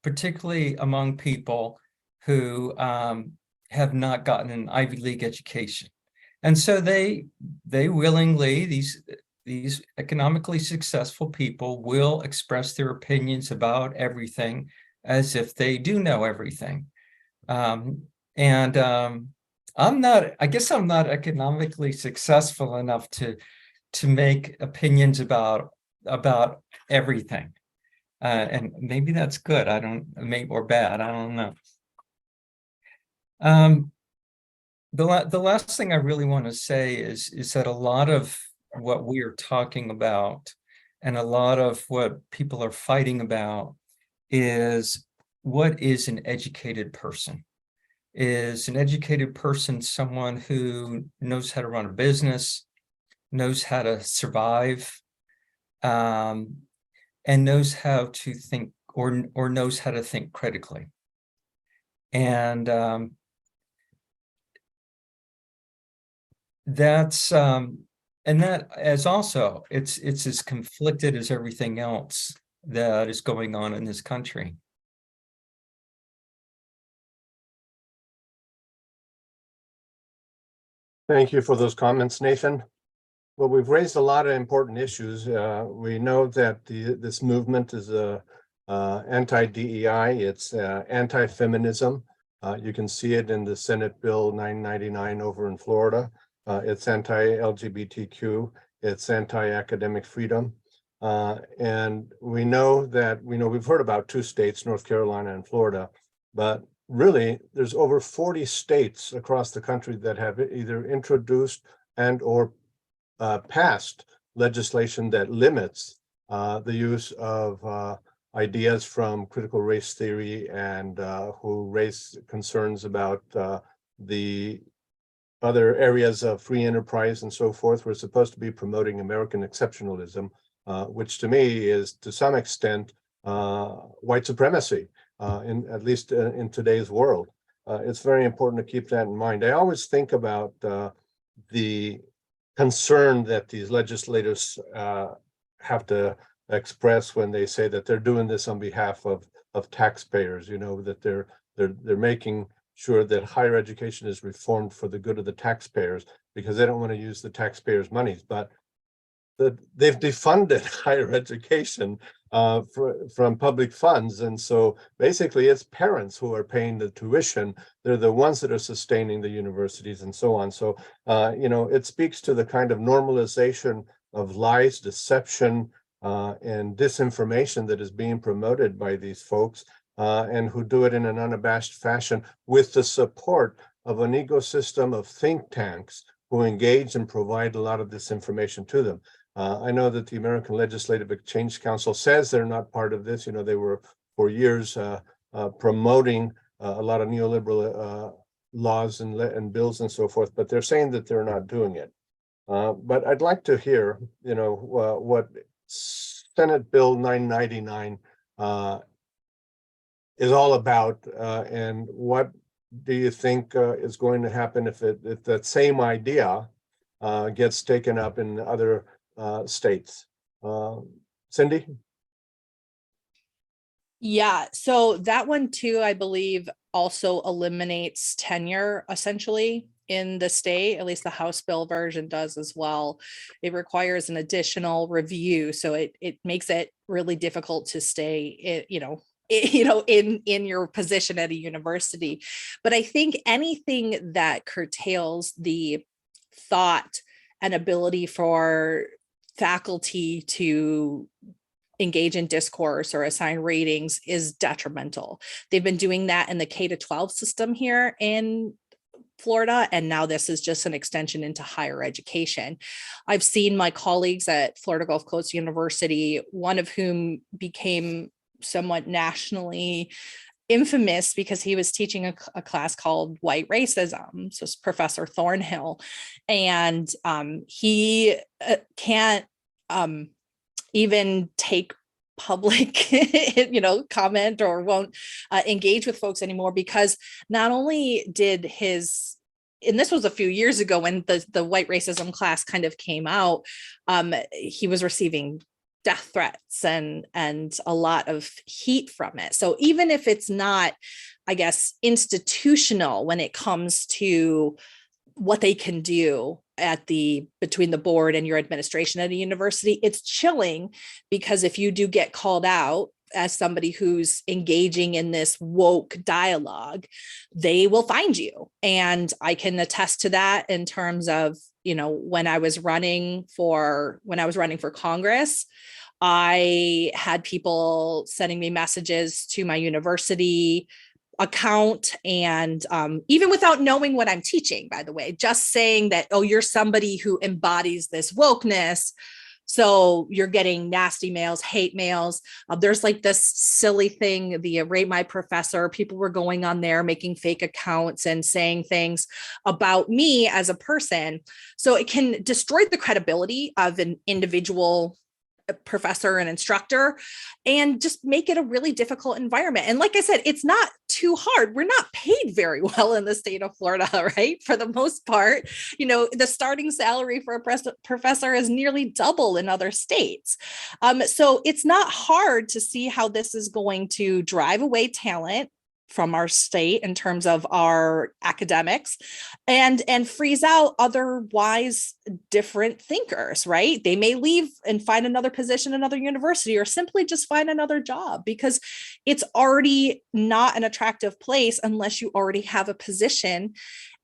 particularly among people who have not gotten an Ivy League education. And so they willingly, these economically successful people will express their opinions about everything as if they do know everything. I guess I'm not economically successful enough to make opinions about everything. And maybe that's good. Or bad. I don't know. The last thing I really want to say is that a lot of what we are talking about and a lot of what people are fighting about is, what is an educated person? Is an educated person someone who knows how to run a business, knows how to survive, and knows how to think, or knows how to think critically? And that's and that as also it's as conflicted as everything else that is going on in this country. Thank you for those comments, Nathan. Well, we've raised a lot of important issues. We know that this movement is anti-DEI. It's anti-feminism. You can see it in the Senate Bill 999 over in Florida. It's anti-LGBTQ. It's anti-academic freedom. And we know that, we've heard about 2 states, North Carolina and Florida, but really there's over 40 states across the country that have either introduced and or passed legislation that limits the use of ideas from critical race theory and who raise concerns about the other areas of free enterprise and so forth. We're supposed to be promoting American exceptionalism, which to me is to some extent white supremacy, at least in today's world. It's very important to keep that in mind. I always think about the concern that these legislators have to express when they say that they're doing this on behalf of taxpayers, that they're making sure that higher education is reformed for the good of the taxpayers because they don't want to use the taxpayers' monies. But they've defunded higher education from public funds. And so basically it's parents who are paying the tuition. They're the ones that are sustaining the universities and so on. So, it speaks to the kind of normalization of lies, deception, and disinformation that is being promoted by these folks and who do it in an unabashed fashion with the support of an ecosystem of think tanks who engage and provide a lot of this information to them. I know that the American Legislative Exchange Council says they're not part of this. They were for years promoting a lot of neoliberal laws and bills and so forth, but they're saying that they're not doing it. But I'd like to hear, what Senate Bill 999 is all about, and what do you think is going to happen if that same idea gets taken up in other states? Cindy? Yeah, so that one too, I believe, also eliminates tenure essentially in the state. At least the House bill version does as well. It requires an additional review, so it makes it really difficult to stay, in your position at a university. But I think anything that curtails the thought and ability for faculty to engage in discourse or assign ratings is detrimental. They've been doing that in the K-12 system here in Florida, and now this is just an extension into higher education. I've seen my colleagues at Florida Gulf Coast University, one of whom became somewhat nationally infamous because he was teaching a class called White Racism. So it's Professor Thornhill, and he can't even take public, comment or won't engage with folks anymore because not only did his, and this was a few years ago when the white racism class kind of came out, he was receiving death threats and a lot of heat from it. So even if it's not, I guess, institutional when it comes to what they can do between the board and your administration at a university, it's chilling because if you do get called out as somebody who's engaging in this woke dialogue, they will find you. And I can attest to that in terms of, when I was running for Congress, I had people sending me messages to my university account, and even without knowing what I'm teaching, by the way, just saying that, oh, you're somebody who embodies this wokeness, so you're getting nasty mails, hate mails. There's like this silly thing, the Rate My Professor, people were going on there making fake accounts and saying things about me as a person. So it can destroy the credibility of an individual professor and instructor and just make it a really difficult environment. And like I said, it's not too hard. We're not paid very well in the state of Florida, right? For the most part, the starting salary for a professor is nearly double in other states. So it's not hard to see how this is going to drive away talent from our state in terms of our academics, and freeze out otherwise different thinkers, right? They may leave and find another position in another university, or simply just find another job, because it's already not an attractive place unless you already have a position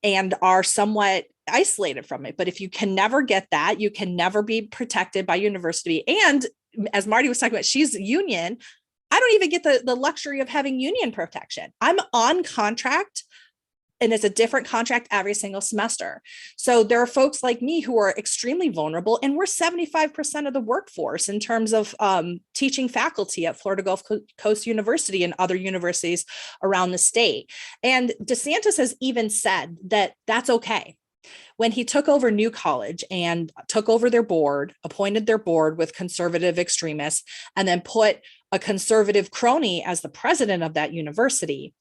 and are somewhat isolated from it. But if you can never get that, you can never be protected by university. And as Marty was talking about, she's union. I don't even get the luxury of having union protection. I'm on contract, and it's a different contract every single semester. So there are folks like me who are extremely vulnerable, and we're 75% of the workforce in terms of teaching faculty at Florida Gulf Coast University and other universities around the state. And DeSantis has even said that that's okay. When he took over New College and took over their board, appointed their board with conservative extremists, and then put a conservative crony as the president of that university,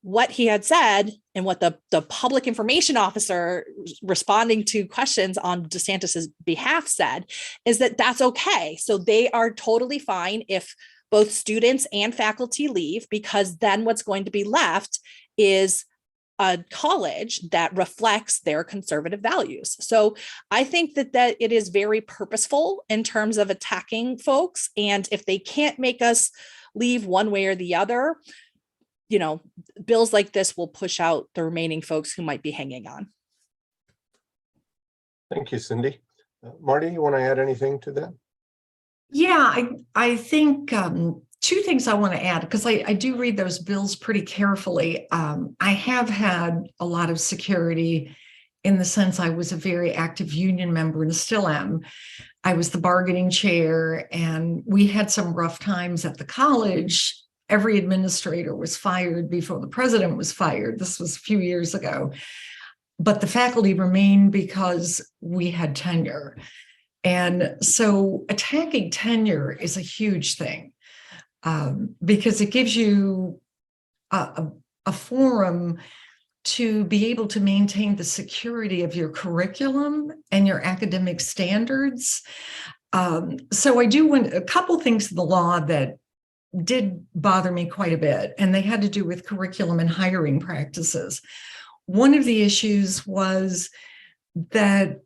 what he had said, and what the public information officer responding to questions on DeSantis's behalf said, is that that's okay. So they are totally fine if both students and faculty leave, because then what's going to be left is a college that reflects their conservative values. So I think that it is very purposeful in terms of attacking folks. And if they can't make us leave one way or the other, you know, bills like this will push out the remaining folks who might be hanging on. Thank you, Cindy. Marty, you want to add anything to that? Yeah, I think two things I want to add, because I do read those bills pretty carefully. I have had a lot of security in the sense I was a very active union member and still am. I was the bargaining chair, and we had some rough times at the college. Every administrator was fired before the president was fired. This was a few years ago. But the faculty remained because we had tenure. And so attacking tenure is a huge thing, because it gives you a forum to be able to maintain the security of your curriculum and your academic standards. So I do want a couple things in the law that did bother me quite a bit, and they had to do with curriculum and hiring practices. One of the issues was that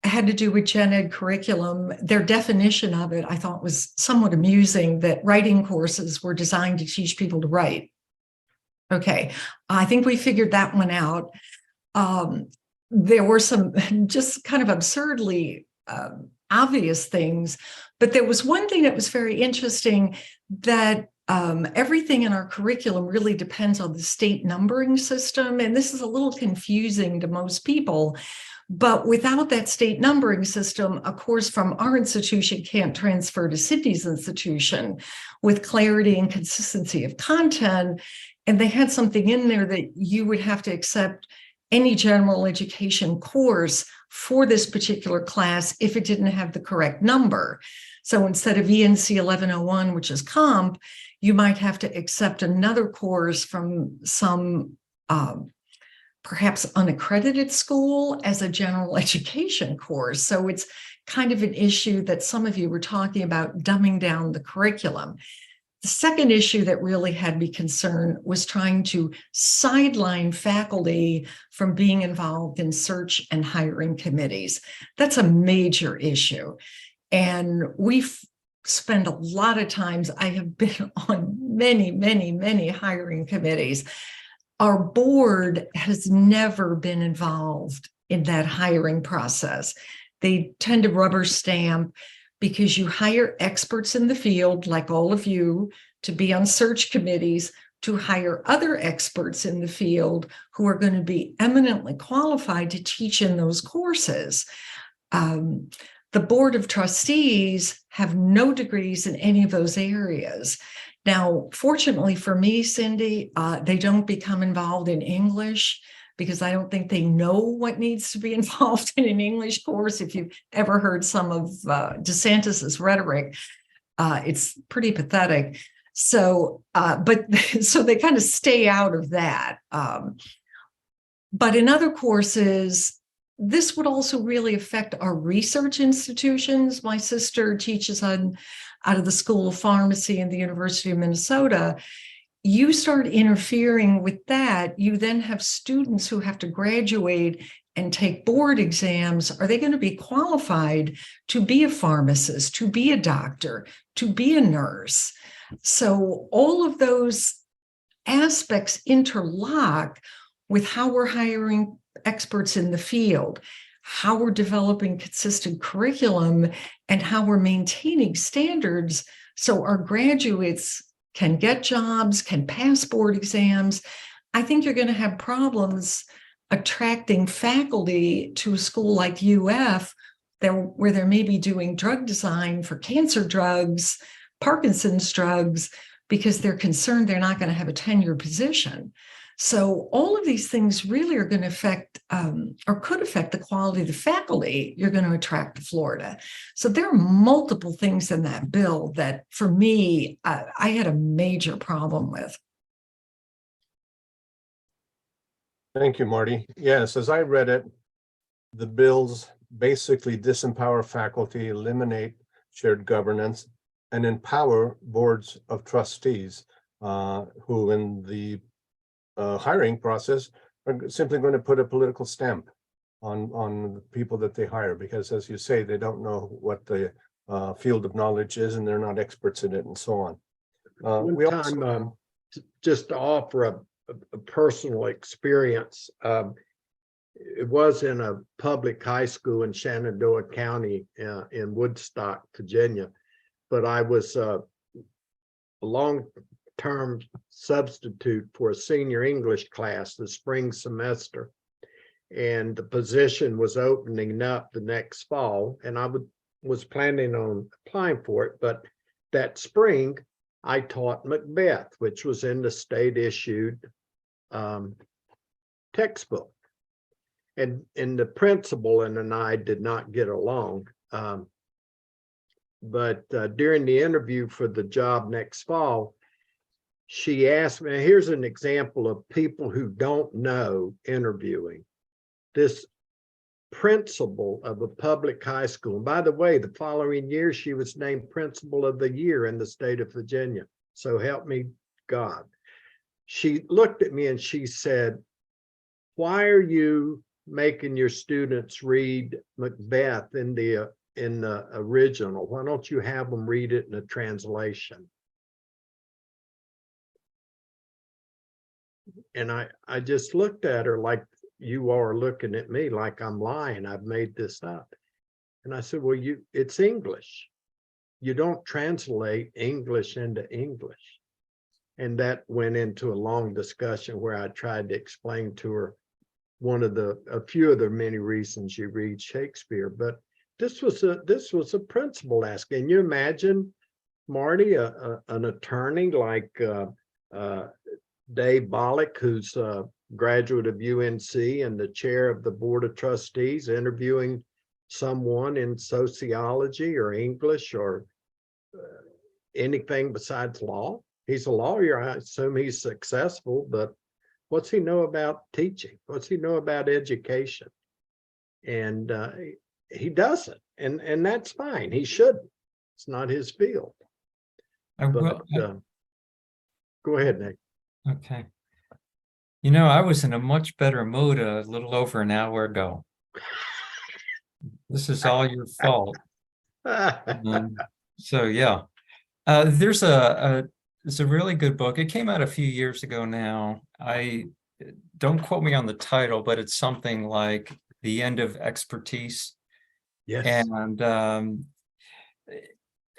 had to do with gen ed curriculum. Their definition of it, I thought, was somewhat amusing, that writing courses were designed to teach people to write. Okay, I think we figured that one out. There were some just kind of absurdly obvious things, but there was one thing that was very interesting, that everything in our curriculum really depends on the state numbering system. And this is a little confusing to most people, but without that state numbering system, a course from our institution can't transfer to Cindy's institution with clarity and consistency of content. And they had something in there that you would have to accept any general education course for this particular class if it didn't have the correct number. So instead of ENC 1101, which is comp, you might have to accept another course from some perhaps unaccredited school as a general education course. So it's kind of an issue that some of you were talking about, dumbing down the curriculum. The second issue that really had me concerned was trying to sideline faculty from being involved in search and hiring committees. That's a major issue. And we've spent a lot of times, I have been on many, many, many hiring committees. Our board has never been involved in that hiring process. They tend to rubber stamp, because you hire experts in the field, like all of you, to be on search committees, to hire other experts in the field who are going to be eminently qualified to teach in those courses. The Board of Trustees have no degrees in any of those areas. Now, fortunately for me, Cindy, they don't become involved in English, because I don't think they know what needs to be involved in an English course. If you've ever heard some of DeSantis's rhetoric, it's pretty pathetic. So, so they kind of stay out of that. But in other courses, this would also really affect our research institutions. My sister teaches out of the School of Pharmacy in the University of Minnesota. you start interfering with that, you then have students who have to graduate and take board exams. Are they going to be qualified to be a pharmacist, to be a doctor, to be a nurse? So all of those aspects interlock with how we're hiring experts in the field, how we're developing consistent curriculum, and how we're maintaining standards so our graduates can get jobs, can pass board exams. I think you're going to have problems attracting faculty to a school like UF where they're maybe doing drug design for cancer drugs, Parkinson's drugs, because they're concerned they're not going to have a tenured position. So all of these things really are going to affect or could affect the quality of the faculty you're going to attract to Florida. So there are multiple things in that bill that, for me, I had a major problem with. Thank you, Marty. Yes, as I read it, the bills basically disempower faculty, eliminate shared governance, and empower boards of trustees who in the hiring process are simply going to put a political stamp on the people that they hire, because as you say, they don't know what the field of knowledge is and they're not experts in it and so on. One time, just to offer a personal experience, it was in a public high school in Shenandoah County in Woodstock, Virginia, but I was a long-term substitute for a senior English class the spring semester, and the position was opening up the next fall, and I was planning on applying for it. But that spring I taught Macbeth, which was in the state issued textbook, and the principal and I did not get along, but during the interview for the job next fall, she asked me, here's an example of people who don't know interviewing. This principal of a public high school, and by the way, the following year she was named principal of the year in the state of Virginia, so help me God. She looked at me and she said, why are you making your students read Macbeth in the original? Why don't you have them read it in a translation? And I just looked at her like you are looking at me, like I'm lying. I've made this up. And I said, well, it's English. You don't translate English into English. And that went into a long discussion where I tried to explain to her a few of the many reasons you read Shakespeare. But this was a principal asking. Can you imagine, Marty, an attorney like Dave Bollock, who's a graduate of UNC and the chair of the board of trustees, interviewing someone in sociology or English or anything besides law? He's a lawyer. I assume he's successful, but what's he know about teaching? What's he know about education? And he doesn't, and that's fine. He shouldn't. It's not his field. Go ahead, Nick. Okay. You know, I was in a much better mood a little over an hour ago. This is all your fault. So yeah, there's a really good book. It came out a few years ago now. Don't quote me on the title, but it's something like The End of Expertise. Yes. And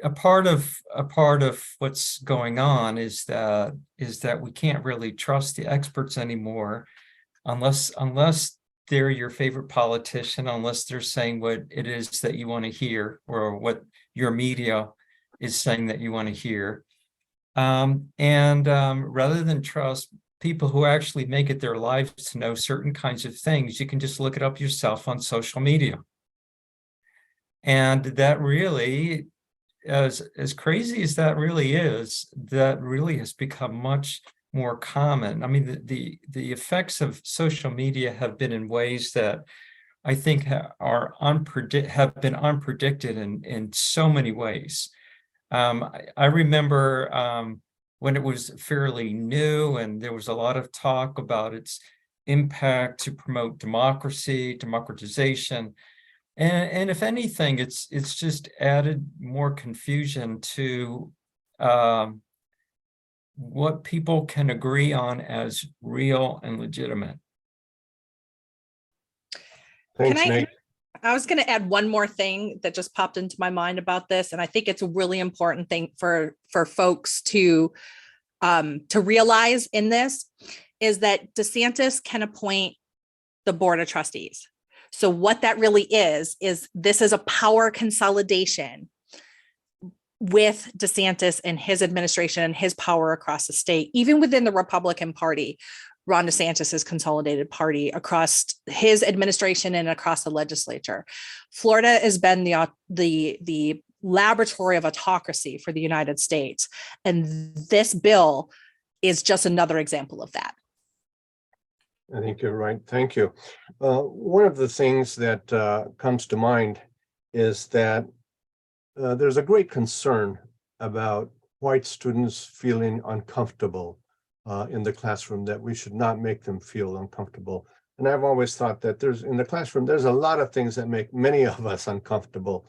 a part of what's going on is that we can't really trust the experts anymore unless they're your favorite politician, unless they're saying what it is that you want to hear or what your media is saying that you want to hear. Rather than trust people who actually make it their lives to know certain kinds of things, you can just look it up yourself on social media. And that really, as crazy as that really is, that really has become much more common. I mean, the effects of social media have been in ways that I think have been unpredicted in so many ways. I remember when it was fairly new, and there was a lot of talk about its impact to promote democracy, democratization. And if anything, it's just added more confusion to what people can agree on as real and legitimate. Thanks, Nate. I was going to add one more thing that just popped into my mind about this, and I think it's a really important thing for folks to realize in this, is that DeSantis can appoint the board of trustees. So what that really is this is a power consolidation with DeSantis and his administration and his power across the state, even within the Republican Party. Ron DeSantis's consolidated party across his administration and across the legislature. Florida has been the laboratory of autocracy for the United States. And this bill is just another example of that. I think you're right. Thank you. One of the things that comes to mind is that there's a great concern about white students feeling uncomfortable in the classroom, that we should not make them feel uncomfortable. And I've always thought that in the classroom, there's a lot of things that make many of us uncomfortable.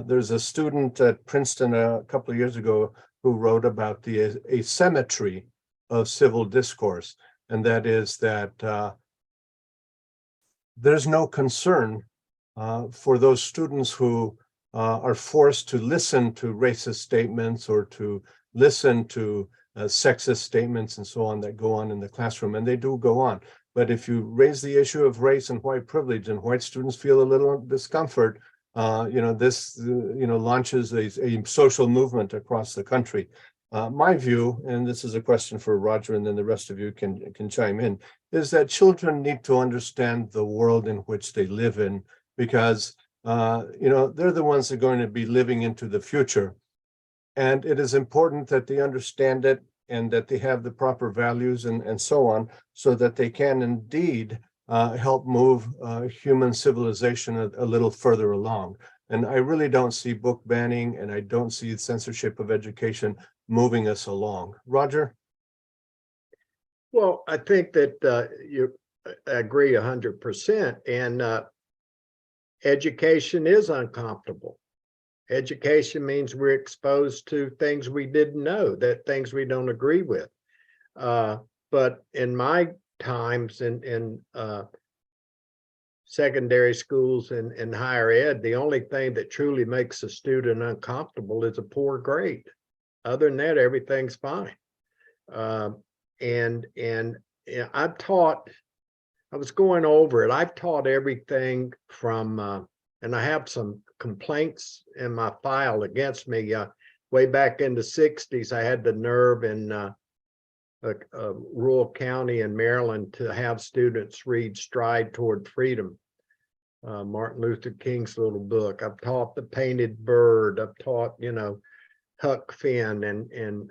There's a student at Princeton a couple of years ago who wrote about the asymmetry of civil discourse. And that is that there's no concern for those students who are forced to listen to racist statements or to listen to sexist statements and so on that go on in the classroom, and they do go on. But if you raise the issue of race and white privilege, and white students feel a little discomfort, this launches a social movement across the country. My view, and this is a question for Roger, and then the rest of you can chime in, is that children need to understand the world in which they live in, because they're the ones that are going to be living into the future. And it is important that they understand it and that they have the proper values and so on, so that they can indeed help move human civilization a little further along. And I really don't see book banning, and I don't see censorship of education moving us along. Roger? Well, I think that you agree 100%. And education is uncomfortable. Education means we're exposed to things we didn't know, that things we don't agree with. But in my times in secondary schools and higher ed, the only thing that truly makes a student uncomfortable is a poor grade. Other than that, everything's fine. And I've taught, I was going over it, I've taught everything from, and I have some complaints in my file against me. Way back in the 60s, I had the nerve in a rural county in Maryland to have students read Stride Toward Freedom, Martin Luther King's little book. I've taught The Painted Bird. I've taught, Huck Finn and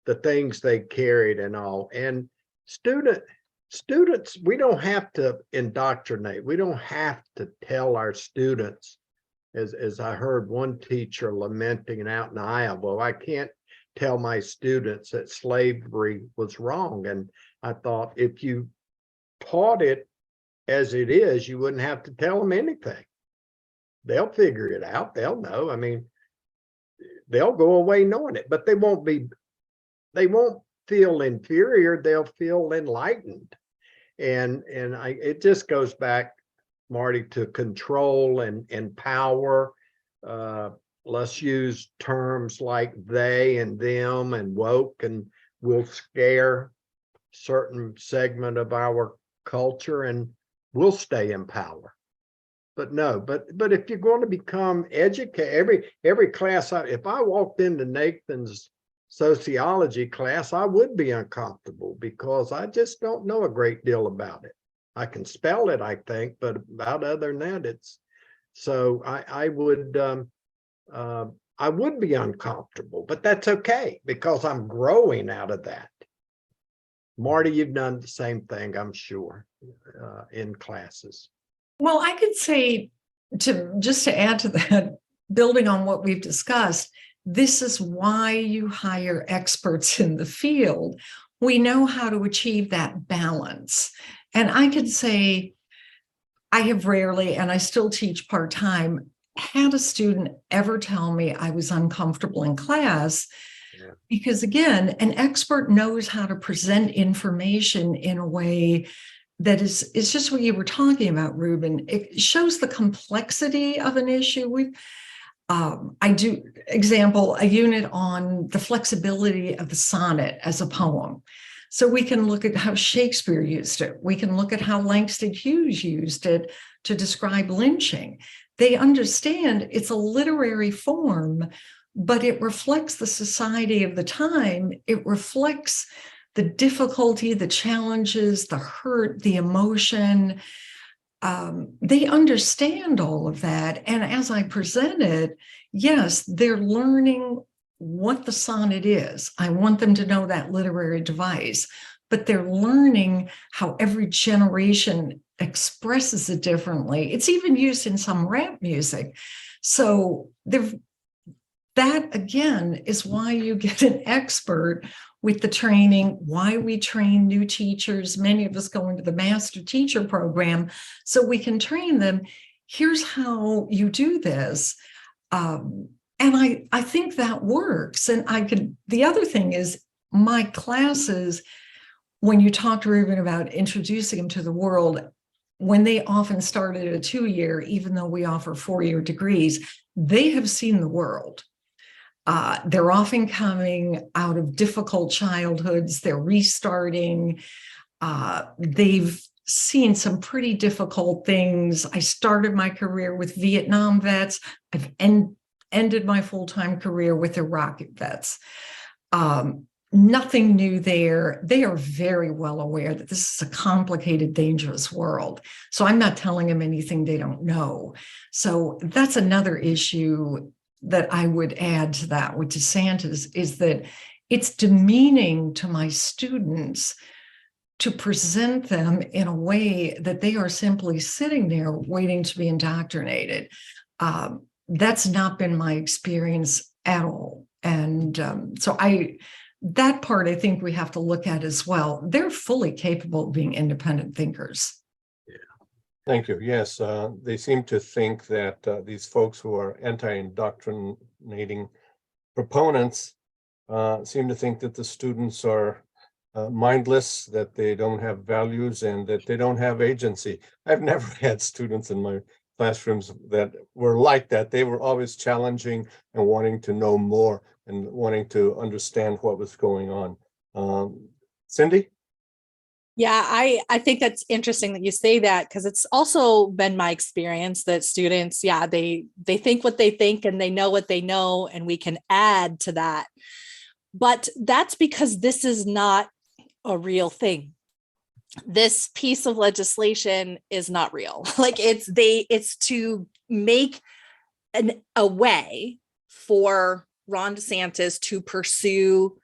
the things they carried and all. And students, we don't have to indoctrinate. We don't have to tell our students, as I heard one teacher lamenting out in Iowa, I can't tell my students that slavery was wrong. And I thought, if you taught it as it is, you wouldn't have to tell them anything. They'll figure it out. They'll know. I mean, they'll go away knowing it, but they won't feel inferior. They'll feel enlightened. And it just goes back, Marty, to control and power. Let's use terms like they and them and woke, and we'll scare certain segment of our culture and we'll stay in power. But no, but if you're going to become educated, every class, if I walked into Nathan's sociology class, I would be uncomfortable because I just don't know a great deal about it. I can spell it, I think, but about other than that, it's so I would be uncomfortable, but that's okay because I'm growing out of that. Marty, you've done the same thing, I'm sure, in classes. Well, I could say, just to add to that, building on what we've discussed, This is why you hire experts in the field. We know how to achieve that balance. And I can say, I have rarely, and I still teach part-time, had a student ever tell me I was uncomfortable in class. Yeah. Because again, an expert knows how to present information in a way that is just what you were talking about, Ruben. It shows the complexity of an issue. I do, example, a unit on the flexibility of the sonnet as a poem. So we can look at how Shakespeare used it. We can look at how Langston Hughes used it to describe lynching. They understand it's a literary form, but it reflects the society of the time. It reflects the difficulty, the challenges, the hurt, the emotion. They understand all of that. And as I present it, yes, they're learning what the sonnet is. I want them to know that literary device, but they're learning how every generation expresses it differently. It's even used in some rap music. So that, again, is why you get an expert with the training, why we train new teachers. Many of us go into the master teacher program so we can train them. Here's how you do this. And I think that works. And the other thing is my classes, when you talk to Ruben about introducing them to the world, when they often start at a 2-year, even though we offer 4-year degrees, they have seen the world. They're often coming out of difficult childhoods. They're restarting. They've seen some pretty difficult things. I started my career with Vietnam vets. I've ended my full-time career with Iraqi vets. Nothing new there. They are very well aware that this is a complicated, dangerous world. So I'm not telling them anything they don't know. So that's another issue that I would add to that with DeSantis, is that it's demeaning to my students to present them in a way that they are simply sitting there waiting to be indoctrinated. That's not been my experience at all. And so that part, I think we have to look at as well. They're fully capable of being independent thinkers. Thank you. Yes, they seem to think that these folks who are anti-indoctrinating proponents seem to think that the students are mindless, that they don't have values, and that they don't have agency. I've never had students in my classrooms that were like that. They were always challenging and wanting to know more and wanting to understand what was going on. Cindy? Yeah, I think that's interesting that you say that, because it's also been my experience that students, they think what they think and they know what they know, and we can add to that. But that's because this is not a real thing. This piece of legislation is not real. Like it's to make a way for Ron DeSantis to pursue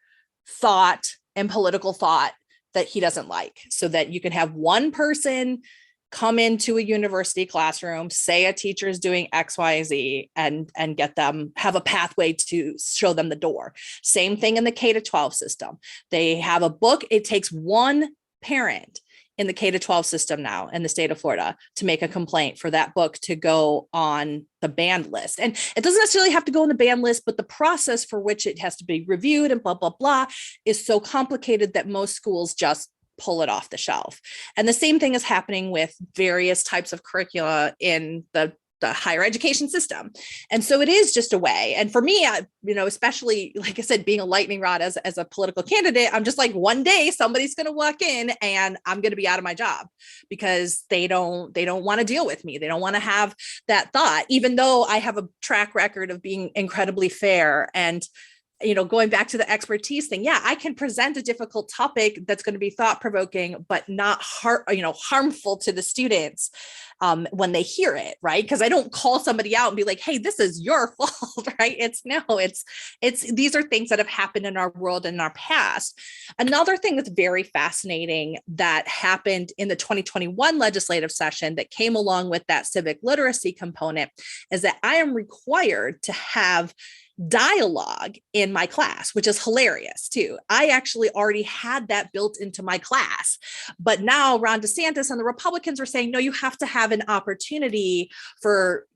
thought and political thought that he doesn't like, so that you can have one person come into a university classroom, say a teacher is doing X, Y, Z, and get them, have a pathway to show them the door. Same thing in the K-12 system. They have a book. It takes one parent in the K-12 system now in the state of Florida to make a complaint for that book to go on the banned list. And it doesn't necessarily have to go on the banned list, but the process for which it has to be reviewed and blah, blah, blah is so complicated that most schools just pull it off the shelf. And the same thing is happening with various types of curricula in the higher education system. And so it is just a way. And for me, especially, like I said, being a lightning rod as a political candidate, I'm just like, one day somebody's going to walk in and I'm going to be out of my job because they don't want to deal with me. They don't want to have that thought, even though I have a track record of being incredibly fair and going back to the expertise thing. Yeah, I can present a difficult topic that's going to be thought-provoking, but not harmful to the students when they hear it, right? Because I don't call somebody out and be like, hey, this is your fault, right? It's these are things that have happened in our world in our past. Another thing that's very fascinating that happened in the 2021 legislative session that came along with that civic literacy component is that I am required to have dialogue in my class, which is hilarious too. I actually already had that built into my class, but now Ron DeSantis and the Republicans are saying, no, you have to have an opportunity for,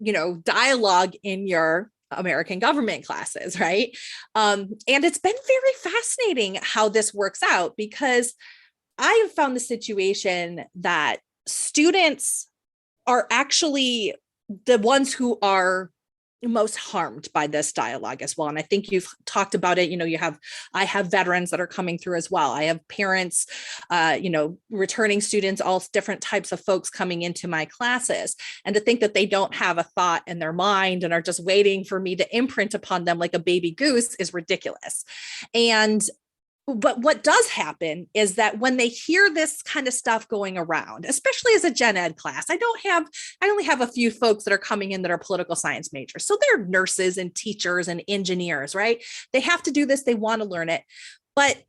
dialogue in your American government classes, right? And it's been very fascinating how this works out, because I have found the situation that students are actually the ones who are most harmed by this dialogue as well. And I think you've talked about it. I have veterans that are coming through as well. I have parents, returning students, all different types of folks coming into my classes. And to think that they don't have a thought in their mind and are just waiting for me to imprint upon them like a baby goose is ridiculous. But what does happen is that when they hear this kind of stuff going around, especially as a gen ed class, I only have a few folks that are coming in that are political science majors. So they're nurses and teachers and engineers, right? They have to do this. They want to learn it, but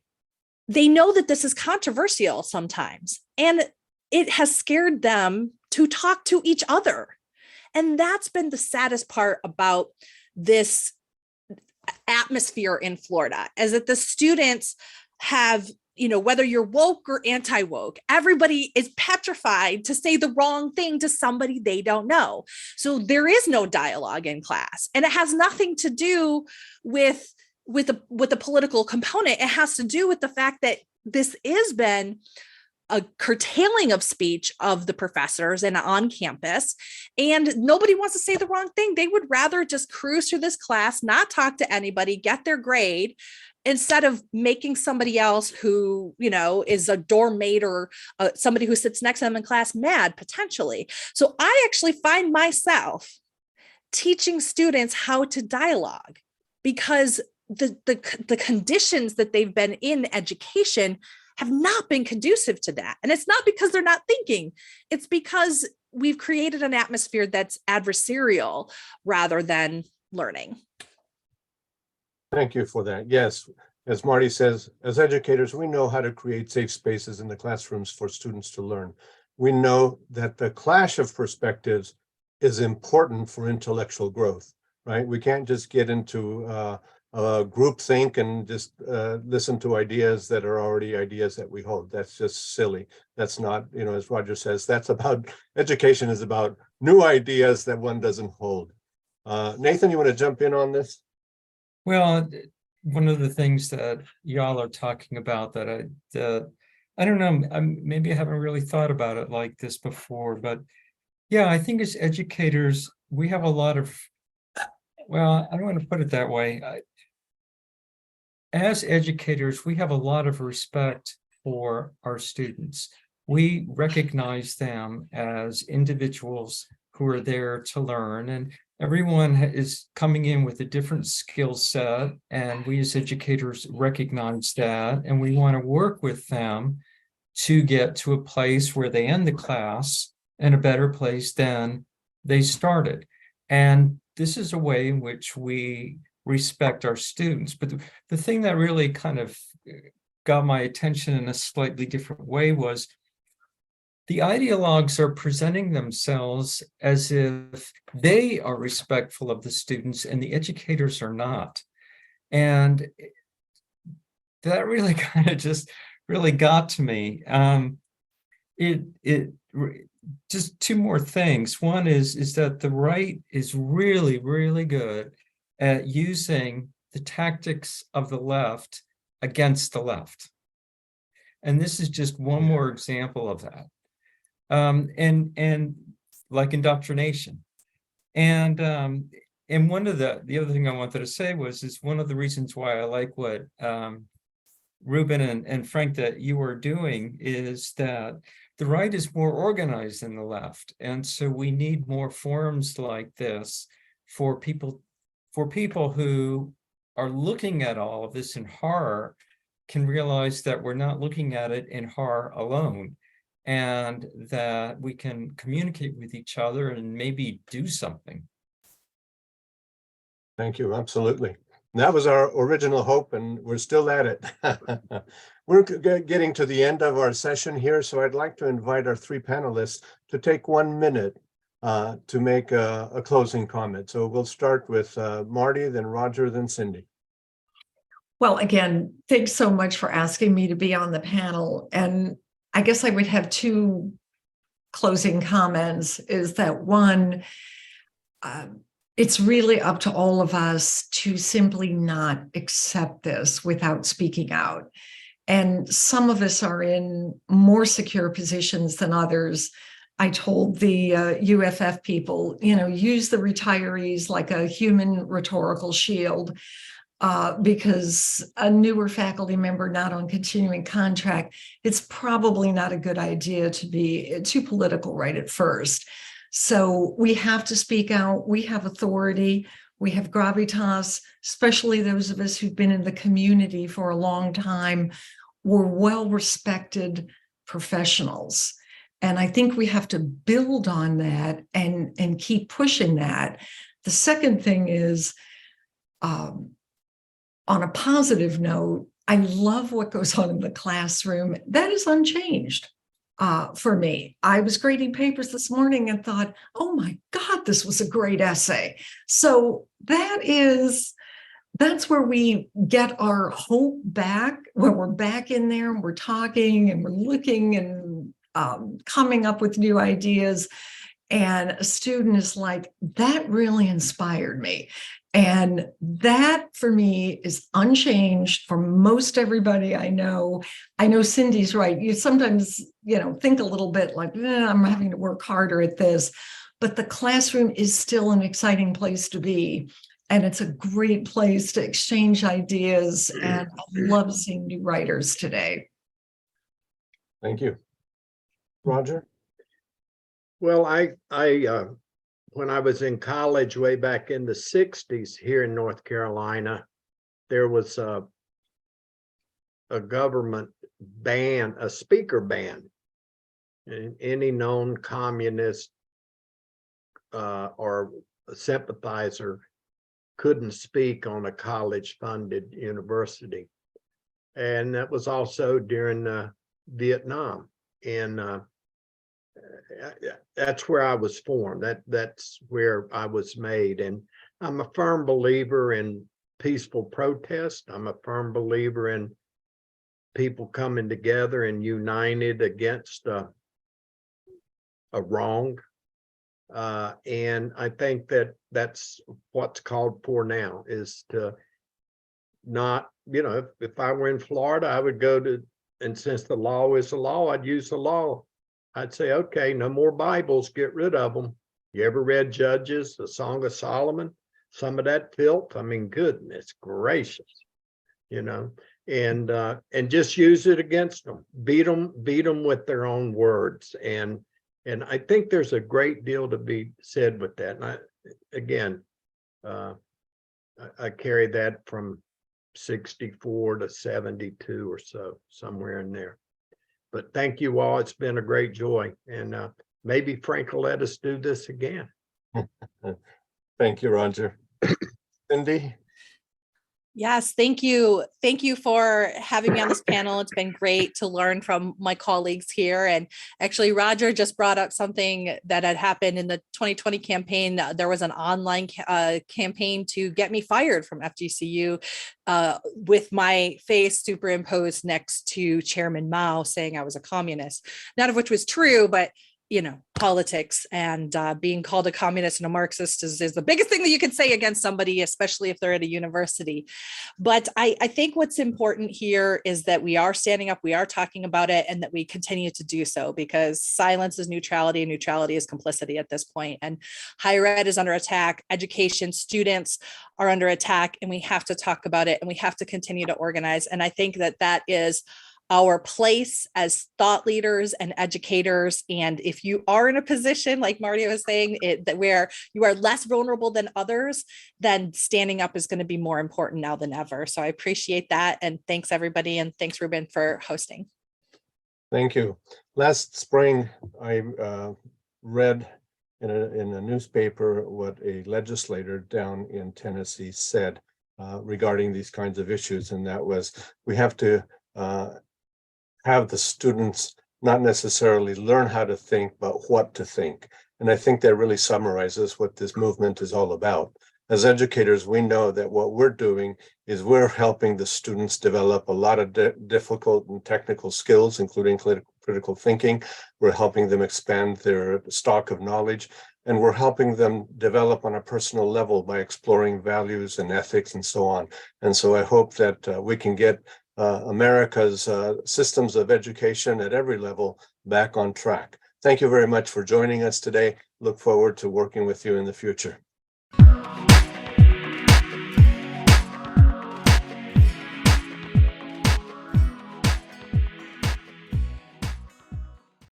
they know that this is controversial sometimes. And it has scared them to talk to each other. And that's been the saddest part about this atmosphere in Florida, is that the students have, whether you're woke or anti-woke, everybody is petrified to say the wrong thing to somebody they don't know. So there is no dialogue in class, and it has nothing to do with the political component. It has to do with the fact that this has been a curtailing of speech of the professors and on campus, and nobody wants to say the wrong thing. They would rather just cruise through this class, not talk to anybody, get their grade, instead of making somebody else who, is a dorm mate or somebody who sits next to them in class mad, potentially. So I actually find myself teaching students how to dialogue, because the conditions that they've been in education have not been conducive to that. And it's not because they're not thinking, it's because we've created an atmosphere that's adversarial rather than learning. Thank you for that. Yes, as Marty says, as educators, we know how to create safe spaces in the classrooms for students to learn. We know that the clash of perspectives is important for intellectual growth, right? We can't just get into groupthink and just listen to ideas that are already ideas that we hold. That's just silly. That's not, as Roger says, education is about new ideas that one doesn't hold. Nathan, you want to jump in on this? Well, one of the things that y'all are talking about that I don't know, maybe I haven't really thought about it like this before, but yeah, I think as educators, we have a lot of, well, I don't want to put it that way. As educators, we have a lot of respect for our students. We recognize them as individuals who are there to learn, and everyone is coming in with a different skill set, and we as educators recognize that, and we want to work with them to get to a place where they end the class in a better place than they started. And this is a way in which we respect our students. But the thing that really kind of got my attention in a slightly different way was the ideologues are presenting themselves as if they are respectful of the students and the educators are not. And that really kind of just really got to me. Just two more things. One is that the right is really, really good at using the tactics of the left against the left. And this is just one more example of that. And like indoctrination. And one of the other thing I wanted to say is one of the reasons why I like what Ruben and Frank that you are doing is that the right is more organized than the left. And so we need more forums like this for people who are looking at all of this in horror can realize that we're not looking at it in horror alone, and that we can communicate with each other and maybe do something. Thank you. Absolutely. That was our original hope, and we're still at it. We're getting to the end of our session here, so I'd like to invite our three panelists to take 1 minute to make a closing comment. So we'll start with Marty, then Roger, then Cindy. Well, again, thanks so much for asking me to be on the panel. And I guess I would have two closing comments. Is that one, it's really up to all of us to simply not accept this without speaking out. And some of us are in more secure positions than others. I told the UFF people, use the retirees like a human rhetorical shield. Because a newer faculty member not on continuing contract, it's probably not a good idea to be too political right at first. So we have to speak out. We have authority. We have gravitas, especially those of us who've been in the community for a long time. We're well-respected professionals. And I think we have to build on that and keep pushing that. The second thing is, on a positive note, I love what goes on in the classroom. That is unchanged for me. I was grading papers this morning and thought, oh my God, this was a great essay. So that's where we get our hope back, when we're back in there and we're talking and we're looking and coming up with new ideas. And a student is like, that really inspired me. And that for me is unchanged for most everybody I know. I know Cindy's right. You sometimes, think a little bit like, I'm having to work harder at this, but the classroom is still an exciting place to be. And it's a great place to exchange ideas. And I love seeing new writers today. Thank you. Roger? Well, I when I was in college way back in the 60s here in North Carolina, there was a government ban, a speaker ban. And any known communist or sympathizer couldn't speak on a college-funded university. And that was also during Vietnam. And that's where I was formed. That's where I was made. And I'm a firm believer in peaceful protest. I'm a firm believer in people coming together and united against a wrong. And I think that's what's called for now, is to not, if I were in Florida, I would go to, and since the law is the law, I'd use the law. I'd say, okay, no more Bibles, get rid of them. You ever read Judges, the Song of Solomon? Some of that filth, I mean, goodness gracious, and just use it against them, beat them with their own words. And I think there's a great deal to be said with that. And I carry that from 64 to 72 or so, somewhere in there. But thank you all. It's been a great joy. And maybe Frank will let us do this again. Thank you, Roger. Cindy? Yes, thank you. Thank you for having me on this panel. It's been great to learn from my colleagues here. And actually, Roger just brought up something that had happened in the 2020 campaign. There was an online campaign to get me fired from FGCU with my face superimposed next to Chairman Mao saying I was a communist, none of which was true, but politics and being called a communist and a Marxist is the biggest thing that you can say against somebody, especially if they're at a university. But I think what's important here is that we are standing up, we are talking about it, and that we continue to do so, because silence is neutrality and neutrality is complicity at this point. And higher ed is under attack, education, students are under attack, and we have to talk about it and we have to continue to organize. And I think that is our place as thought leaders and educators. And if you are in a position, like Marty was saying, that where you are less vulnerable than others, then standing up is going to be more important now than ever. So I appreciate that. And thanks everybody. And thanks, Ruben, for hosting. Thank you. Last spring, I read in a newspaper what a legislator down in Tennessee said regarding these kinds of issues. And that was, we have to have the students not necessarily learn how to think, but what to think. And I think that really summarizes what this movement is all about. As educators, we know that what we're doing is we're helping the students develop a lot of difficult and technical skills, including critical thinking. We're helping them expand their stock of knowledge, and we're helping them develop on a personal level by exploring values and ethics and so on. And so I hope that we can get America's systems of education at every level back on track. Thank you very much for joining us today. Look forward to working with you in the future.